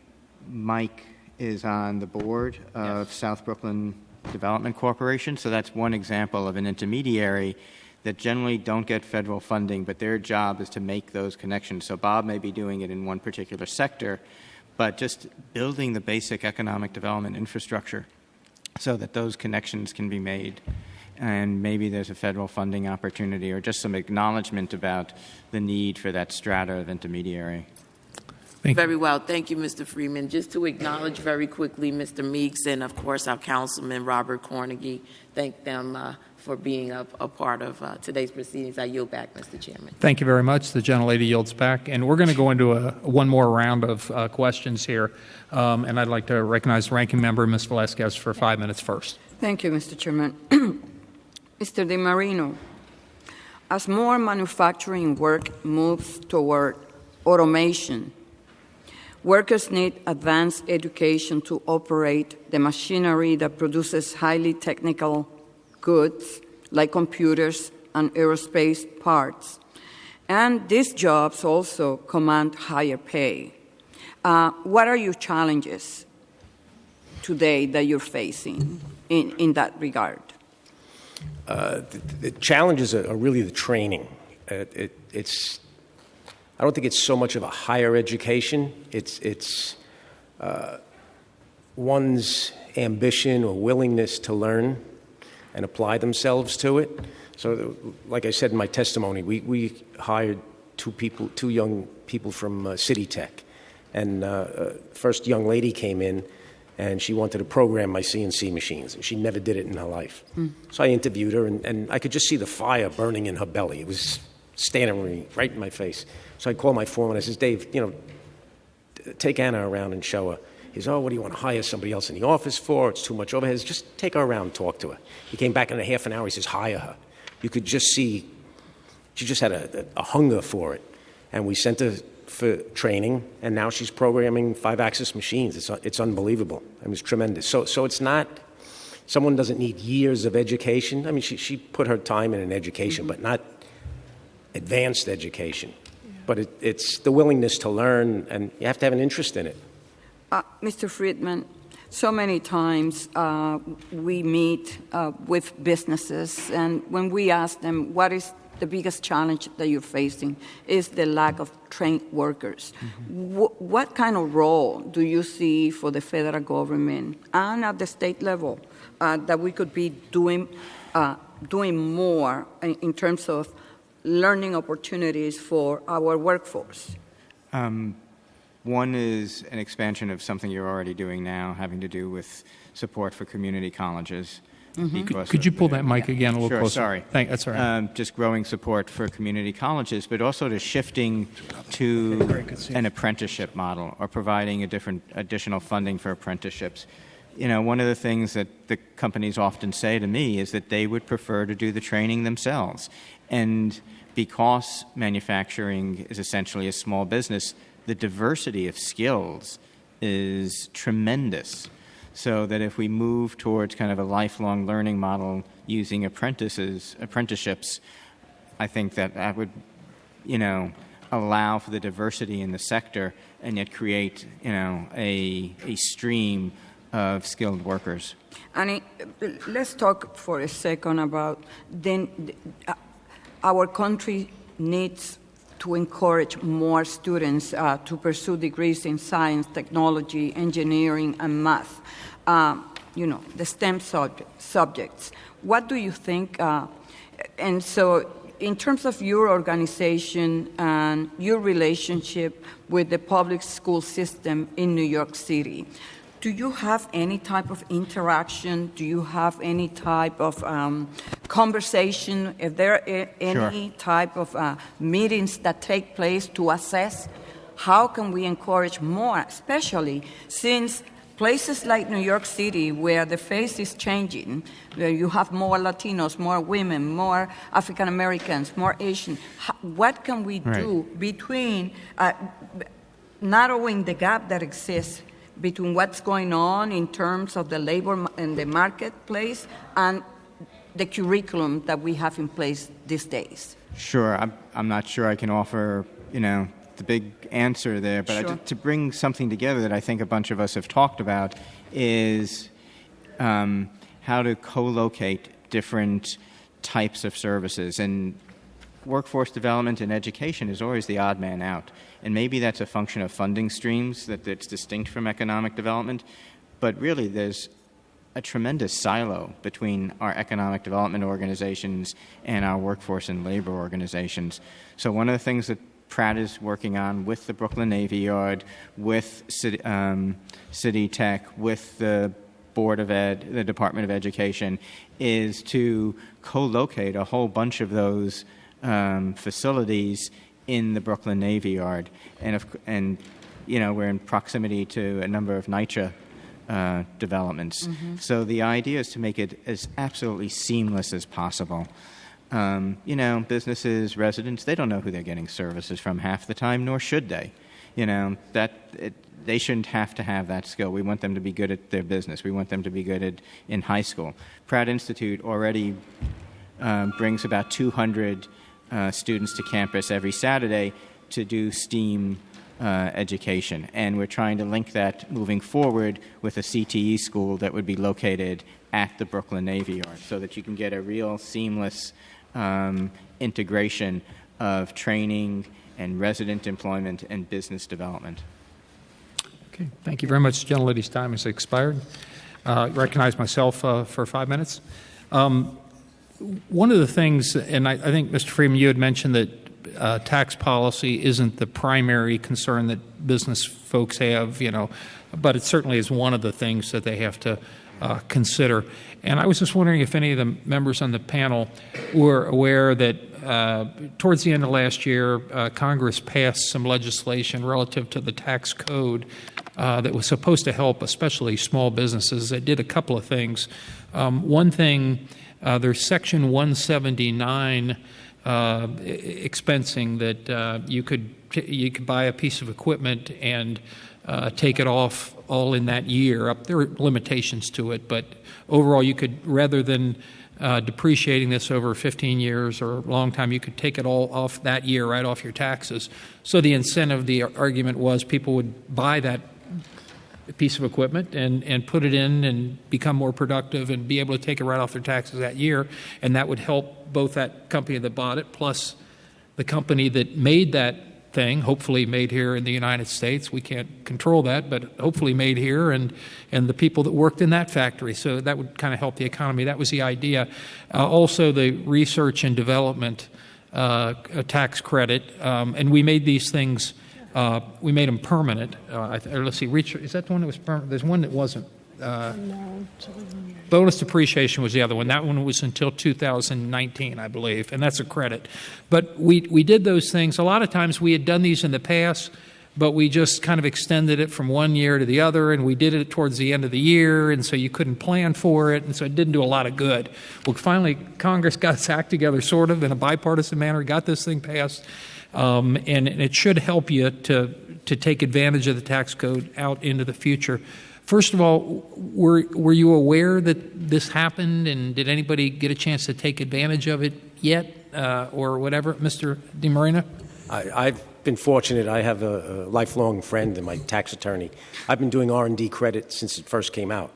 D: Mike is on the board of South Brooklyn Development Corporation, so that's one example of an intermediary that generally don't get federal funding, but their job is to make those connections. So Bob may be doing it in one particular sector, but just building the basic economic development infrastructure so that those connections can be made. And maybe there's a federal funding opportunity or just some acknowledgement about the need for that strata of intermediary.
I: Very well. Thank you, Mr. Freeman. Just to acknowledge very quickly Mr. Meeks and, of course, our Councilman Robert Cornegy. Thank them for being a part of today's proceedings. I yield back, Mr. Chairman.
A: Thank you very much. The gentlelady yields back. And we're going to go into one more round of questions here. And I'd like to recognize the Ranking Member, Ms. Velasquez, for 5 minutes first.
B: Thank you, Mr. Chairman. Mr. DiMarino, as more manufacturing work moves toward automation, workers need advanced education to operate the machinery that produces highly technical goods like computers and aerospace parts. And these jobs also command higher pay. What are your challenges today that you're facing in that regard?
F: The challenges are really the training. I don't think it's so much of a higher education. It's one's ambition or willingness to learn and apply themselves to it. So, like I said in my testimony, we hired two young people from City Tech, and first young lady came in. And she wanted to program my CNC machines. And she never did it in her life. So I interviewed her, and I could just see the fire burning in her belly. It was standing right in my face. So I called my foreman. I says, Dave, take Anna around and show her. He says, oh, what do you want to hire somebody else in the office for? It's too much overhead. Just take her around and talk to her. He came back in a half an hour. He says, hire her. You could just see she just had a hunger for it. And we sent her for training, and now she's programming 5-axis machines. It's unbelievable. I mean, it's tremendous. So it's not, someone doesn't need years of education. I mean, she put her time in an education, but not advanced education. Yeah. But it's the willingness to learn, and you have to have an interest in it.
B: Mr. Friedman, so many times we meet with businesses, and when we ask them what is the biggest challenge that you're facing is the lack of trained workers. Mm-hmm. What kind of role do you see for the federal government and at the state level that we could be doing more in terms of learning opportunities for our workforce?
D: One is an expansion of something you're already doing now, having to do with support for community colleges.
A: Mm-hmm. Could you pull that mic again a little closer?
D: Sorry.
A: That's all right.
D: Just growing support for community colleges, but also to shifting to an apprenticeship model or providing additional funding for apprenticeships. One of the things that the companies often say to me is that they would prefer to do the training themselves. And because manufacturing is essentially a small business, the diversity of skills is tremendous. So that if we move towards kind of a lifelong learning model using apprenticeships, I think that would, allow for the diversity in the sector and yet create, a stream of skilled workers.
B: Annie, let's talk for a second about our country needs to encourage more students to pursue degrees in science, technology, engineering, and math. The STEM subjects. What do you think? And so in terms of your organization and your relationship with the public school system in New York City, do you have any type of interaction? Do you have any type of conversation? Is there any type of meetings that take place to assess how can we encourage more, especially since places like New York City, where the face is changing, where you have more Latinos, more women, more African Americans, more Asian, what can we do between narrowing the gap that exists between what's going on in terms of the labor and the marketplace and the curriculum that we have in place these days?
D: Sure. I'm not sure I can offer, the big answer there, but to bring something together that I think a bunch of us have talked about is how to co-locate different types of services. And workforce development and education is always the odd man out. And maybe that's a function of funding streams that's distinct from economic development, but really there's a tremendous silo between our economic development organizations and our workforce and labor organizations. So one of the things that Pratt is working on with the Brooklyn Navy Yard, with City Tech, with the Board of Ed, the Department of Education, is to co-locate a whole bunch of those facilities in the Brooklyn Navy Yard. And we're in proximity to a number of NYCHA developments. Mm-hmm. So the idea is to make it as absolutely seamless as possible. Businesses, residents, they don't know who they're getting services from half the time, nor should they. They shouldn't have to have that skill. We want them to be good at their business. We want them to be good in high school. Pratt Institute already brings about 200 students to campus every Saturday to do STEAM education. And we're trying to link that moving forward with a CTE school that would be located at the Brooklyn Navy Yard so that you can get a real seamless integration of training and resident employment and business development.
A: Okay, thank you very much. The gentlelady's time has expired. Recognize myself for 5 minutes. One of the things, and I think, Mr. Freeman, you had mentioned that tax policy isn't the primary concern that business folks have, but it certainly is one of the things that they have to consider. And I was just wondering if any of the members on the panel were aware that towards the end of last year, Congress passed some legislation relative to the tax code that was supposed to help especially small businesses. It did a couple of things. One thing, there's Section 179 expensing that you could buy a piece of equipment and take it off all in that year. There are limitations to it, but overall you could, rather than depreciating this over 15 years or a long time, you could take it all off that year, right off your taxes. So the incentive, the argument was people would buy that piece of equipment and put it in and become more productive and be able to take it right off their taxes that year, and that would help both that company that bought it plus the company that made that thing, hopefully made here in the United States. We can't control that, but hopefully made here, and the people that worked in that factory. So that would kind of help the economy. That was the idea. Also, the research and development tax credit, and we made these things, we made them permanent. Let's see, is that the one that was permanent? There's one that wasn't.
E: No.
A: Bonus depreciation was the other one. That one was until 2019, I believe, and that's a credit. But we did those things. A lot of times we had done these in the past, but we just kind of extended it from one year to the other, and we did it towards the end of the year, and so you couldn't plan for it, and so it didn't do a lot of good. Well, finally, Congress got its act together, sort of, in a bipartisan manner, got this thing passed, and it should help you to take advantage of the tax code out into the future. First of all, were you aware that this happened, and did anybody get a chance to take advantage of it yet, or whatever? Mr. DeMarina?
F: I've been fortunate. I have a lifelong friend and my tax attorney. I've been doing R&D credit since it first came out.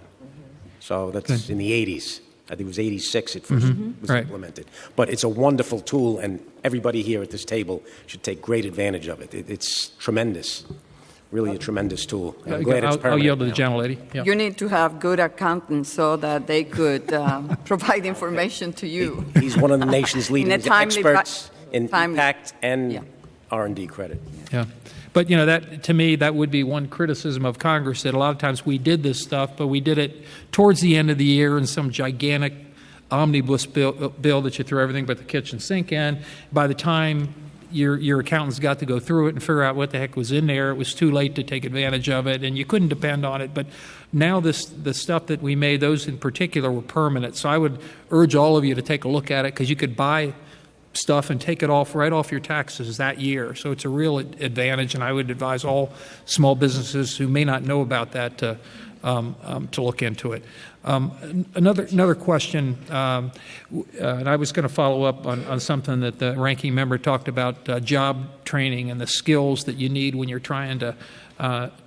F: So that's in the 80s. I think it was 86 it first was implemented. But it's a wonderful tool, and everybody here at this table should take great advantage of it. It's tremendous. Really a tremendous tool. I'm glad it's permanent.
A: I'll yield to the
F: now.
A: gentlelady. Yeah.
B: You need to have good accountants so that they could provide information to you.
F: He's one of the nation's leading experts in
B: timely.
F: impact and
B: Yeah.
F: R&D credit.
A: Yeah. But, that to me, that would be one criticism of Congress, that a lot of times we did this stuff, but we did it towards the end of the year in some gigantic omnibus bill that you threw everything but the kitchen sink in. By the time your accountants got to go through it and figure out what the heck was in there, it was too late to take advantage of it, and you couldn't depend on it. But now the stuff that we made, those in particular, were permanent. So I would urge all of you to take a look at it, because you could buy stuff and take it right off your taxes that year. So it's a real advantage, and I would advise all small businesses who may not know about that to look into it. Another question, and I was going to follow up on something that the ranking member talked about, job training and the skills that you need when you're trying to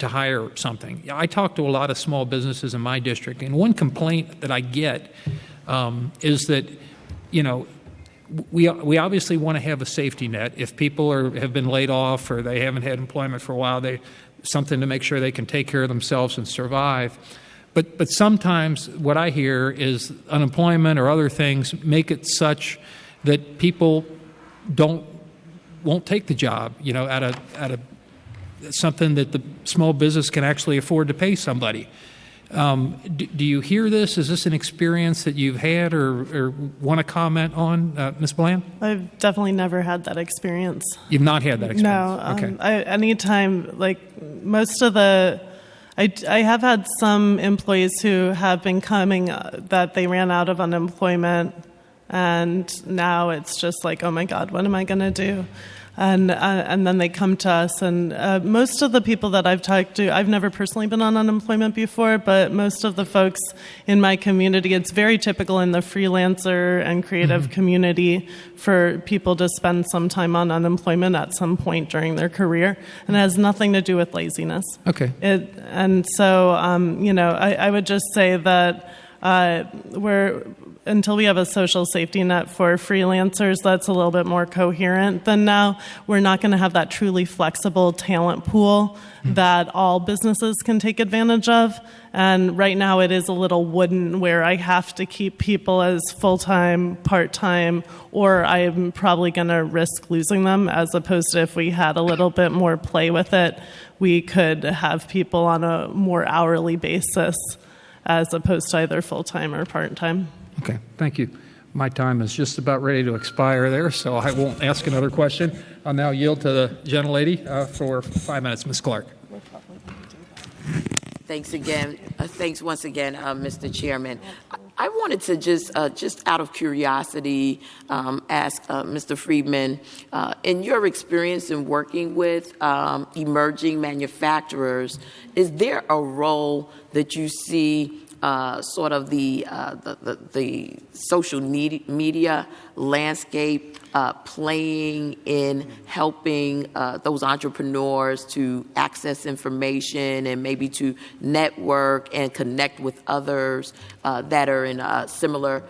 A: hire something. I talk to a lot of small businesses in my district, and one complaint that I get is that, we obviously want to have a safety net. If people have been laid off or they haven't had employment for a while, something to make sure they can take care of themselves and survive. But sometimes what I hear is unemployment or other things make it such that people won't take the job, out of something that the small business can actually afford to pay somebody. Do you hear this? Is this an experience that you've had or want to comment on, Ms. Bland?
E: I've definitely never had that experience.
A: You've not had that experience?
E: No.
A: Okay.
E: Anytime, most of I have had some employees who have been coming that they ran out of unemployment, and now it's just like, oh my God, what am I going to do? And then they come to us, and most of the people that I've talked to, I've never personally been on unemployment before, but most of the folks in my community, it's very typical in the freelancer and creative community for people to spend some time on unemployment at some point during their career, and it has nothing to do with laziness.
A: Okay.
E: I would just say that until we have a social safety net for freelancers that's a little bit more coherent than now, we're not going to have that truly flexible talent pool that all businesses can take advantage of. And right now it is a little wooden, where I have to keep people as full-time, part-time, or I'm probably going to risk losing them, as opposed to if we had a little bit more play with it, we could have people on a more hourly basis. as opposed to either full-time or part-time.
A: Okay, thank you. My time is just about ready to expire there, so I won't ask another question. I'll now yield to the gentlelady for 5 minutes. Ms. Clark.
I: Thanks again. Thanks once again, Mr. Chairman. I wanted to just out of curiosity, ask Mr. Friedman, in your experience in working with emerging manufacturers, is there a role that you see sort of the social media landscape playing in helping those entrepreneurs to access information and maybe to network and connect with others that are in similar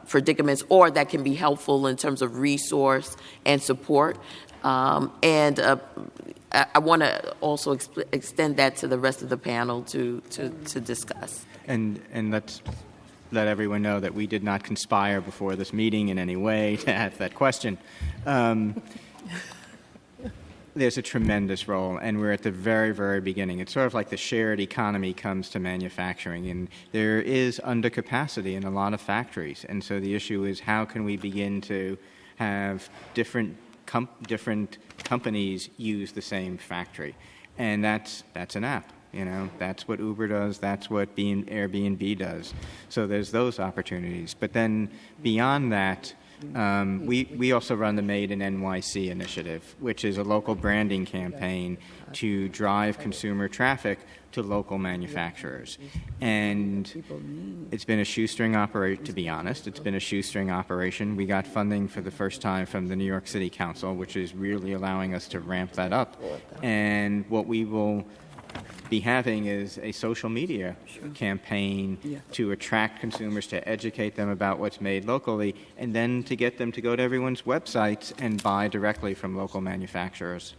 I: predicaments, or that can be helpful in terms of resource and support? I want to also extend that to the rest of the panel to discuss.
D: And let's let everyone know that we did not conspire before this meeting in any way to ask that question. There's a tremendous role, and we're at the very, very beginning. It's sort of like the shared economy comes to manufacturing, and there is undercapacity in a lot of factories. And so the issue is, how can we begin to have different companies use the same factory? And that's an app. You know, that's what Uber does. That's what Airbnb does. So there's those opportunities. But then beyond that, we also run the Made in NYC initiative, which is a local branding campaign to drive consumer traffic to local manufacturers. And it's been a shoestring operation, to be honest. It's been a shoestring operation. We got funding for the first time from the New York City Council, which is really allowing us to ramp that up. And what we will be having is a social media campaign to attract consumers, to educate them about what's made locally, and then to get them to go to everyone's websites and buy directly from local manufacturers.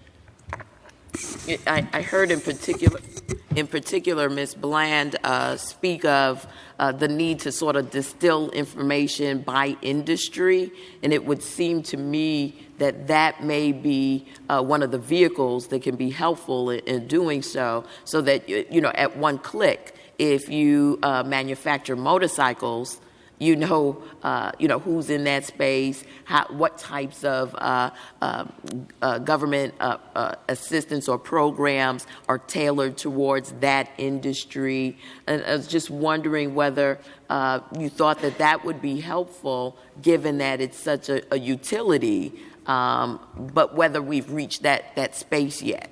I: I heard in particular, Ms. Bland speak of the need to sort of distill information by industry, and it would seem to me that may be one of the vehicles that can be helpful in doing so that, at one click, if you manufacture motorcycles, you know who's in that space, what types of government assistance or programs are tailored towards that industry. And I was just wondering whether you thought that would be helpful, given that it's such a utility, but whether we've reached that space yet.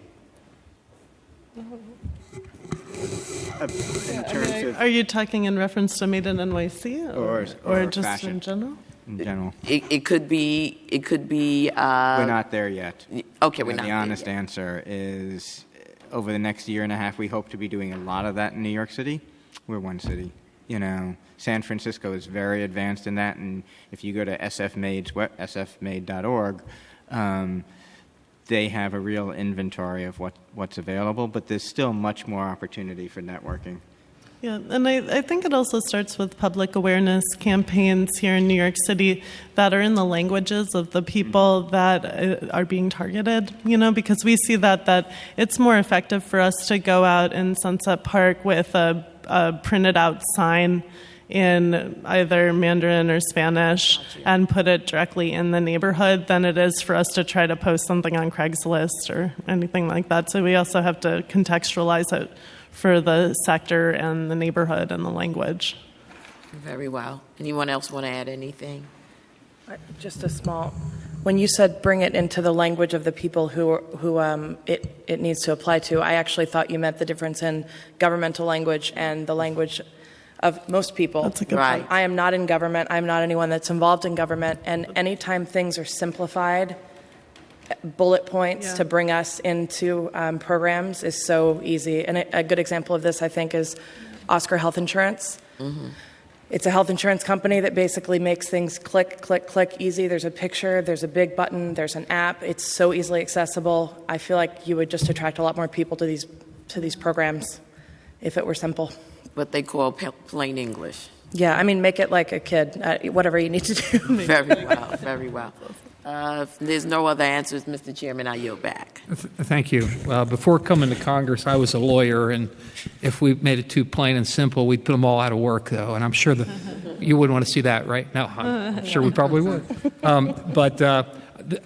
E: Are you talking in reference to Made in NYC or just
D: fashion.
E: in general?
D: In general.
I: It could be.
D: We're not there yet.
I: Okay, we're not
D: The
I: there
D: honest
I: yet.
D: answer is, over the next year and a half, we hope to be doing a lot of that in New York City. We're one city. San Francisco is very advanced in that, and if you go to sfmade.org, they have a real inventory of what's available, but there's still much more opportunity for networking.
E: Yeah, and I think it also starts with public awareness campaigns here in New York City that are in the languages of the people that are being targeted, because we see that it's more effective for us to go out in Sunset Park with a printed out sign in either Mandarin or Spanish and put it directly in the neighborhood than it is for us to try to post something on Craigslist or anything like that. So we also have to contextualize it for the sector and the neighborhood and the language.
I: Very well. Anyone else want to add anything?
G: Just a small. When you said bring it into the language of the people who it needs to apply to, I actually thought you meant the difference in governmental language and the language of most people.
E: That's a good
I: Right.
E: point.
G: I am not in government. I'm not anyone that's involved in government. And anytime things are simplified, bullet points to bring us into programs is so easy. And a good example of this, I think, is Oscar Health Insurance. Mm-hmm. It's a health insurance company that basically makes things click, click, click easy. There's a picture, there's a big button, there's an app. It's so easily accessible. I feel like you would just attract a lot more people to these programs if it were simple.
I: What they call plain English.
G: Yeah, make it like a kid, whatever you need to do.
I: Very well, very well. If there's no other answers, Mr. Chairman, I yield back.
A: Thank you. Before coming to Congress, I was a lawyer, and if we made it too plain and simple, we'd put them all out of work, though. And I'm sure that you wouldn't want to see that, right? No, I'm sure we probably would. But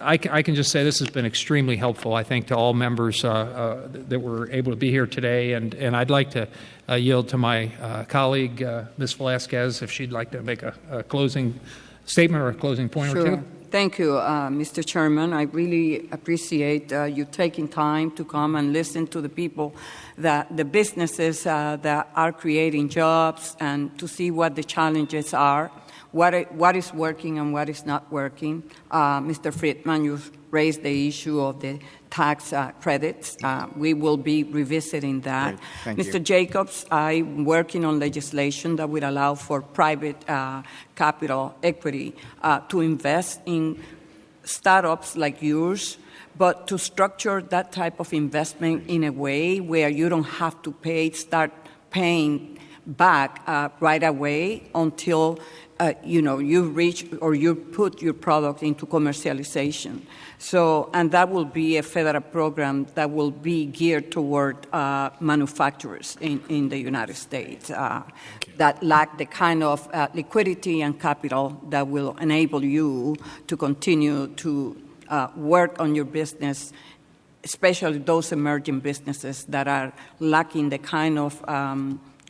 A: I can just say this has been extremely helpful, I think, to all members that were able to be here today. And I'd like to yield to my colleague, Ms. Velasquez, if she'd like to make a closing statement or a closing point or two.
B: Thank you, Mr. Chairman. I really appreciate you taking time to come and listen to the people, the businesses that are creating jobs, and to see what the challenges are, what is working and what is not working. Mr. Friedman, you raised the issue of the tax credits. We will be revisiting that.
D: Thank
B: you. Jacobs, I'm working on legislation that would allow for private capital equity to invest in startups like yours, but to structure that type of investment in a way where you don't have to start paying back right away until you reach or you put your product into commercialization. So, and that will be a federal program that will be geared toward manufacturers in the United States that lack the kind of liquidity and capital that will enable you to continue to work on your business, especially those emerging businesses that are lacking the kind of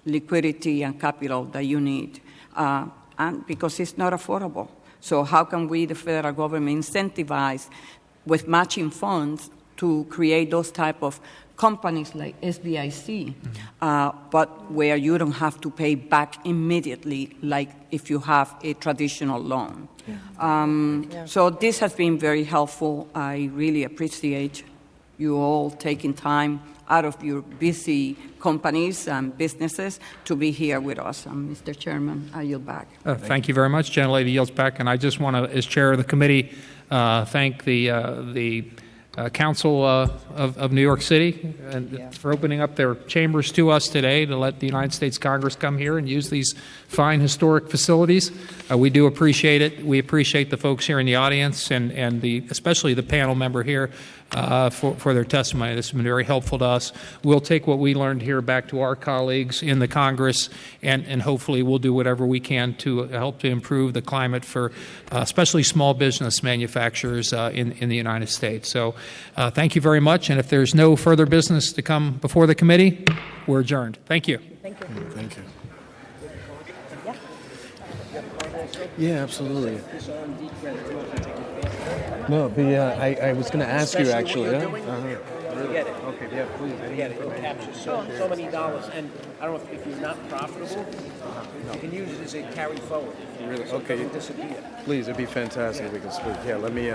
B: liquidity and capital that you need. And because it's not affordable. So how can we, the federal government, incentivize with matching funds to create those type of companies like SBIC, but where you don't have to pay back immediately like if you have a traditional loan. So this has been very helpful. I really appreciate you all taking time out of your busy companies and businesses to be here with us. Mr. Chairman, I yield back.
A: Thank you very much. Gentlelady yields back. And I just want to, as chair of the committee, thank the Council of New York City for opening up their chambers to us today to let the United States Congress come here and use these fine historic facilities. We do appreciate it. We appreciate the folks here in the audience and especially the panel member here for their testimony. This has been very helpful to us. We'll take what we learned here back to our colleagues in the Congress, and hopefully we'll do whatever we can to help to improve the climate for especially small business manufacturers in the United States. So thank you very much, and if there's no further business to come before the committee, we're adjourned. Thank you.
H: Thank you. Yeah, absolutely. No, but I was going to ask you actually.
F: Get it. Okay, yeah, please. Get it. It captures so many dollars, and I don't know if you're not profitable, you can use it as a carry forward.
H: Really?
F: So
H: Okay.
F: it doesn't disappear.
H: Please, it'd be fantastic if we could speak. Yeah, let me.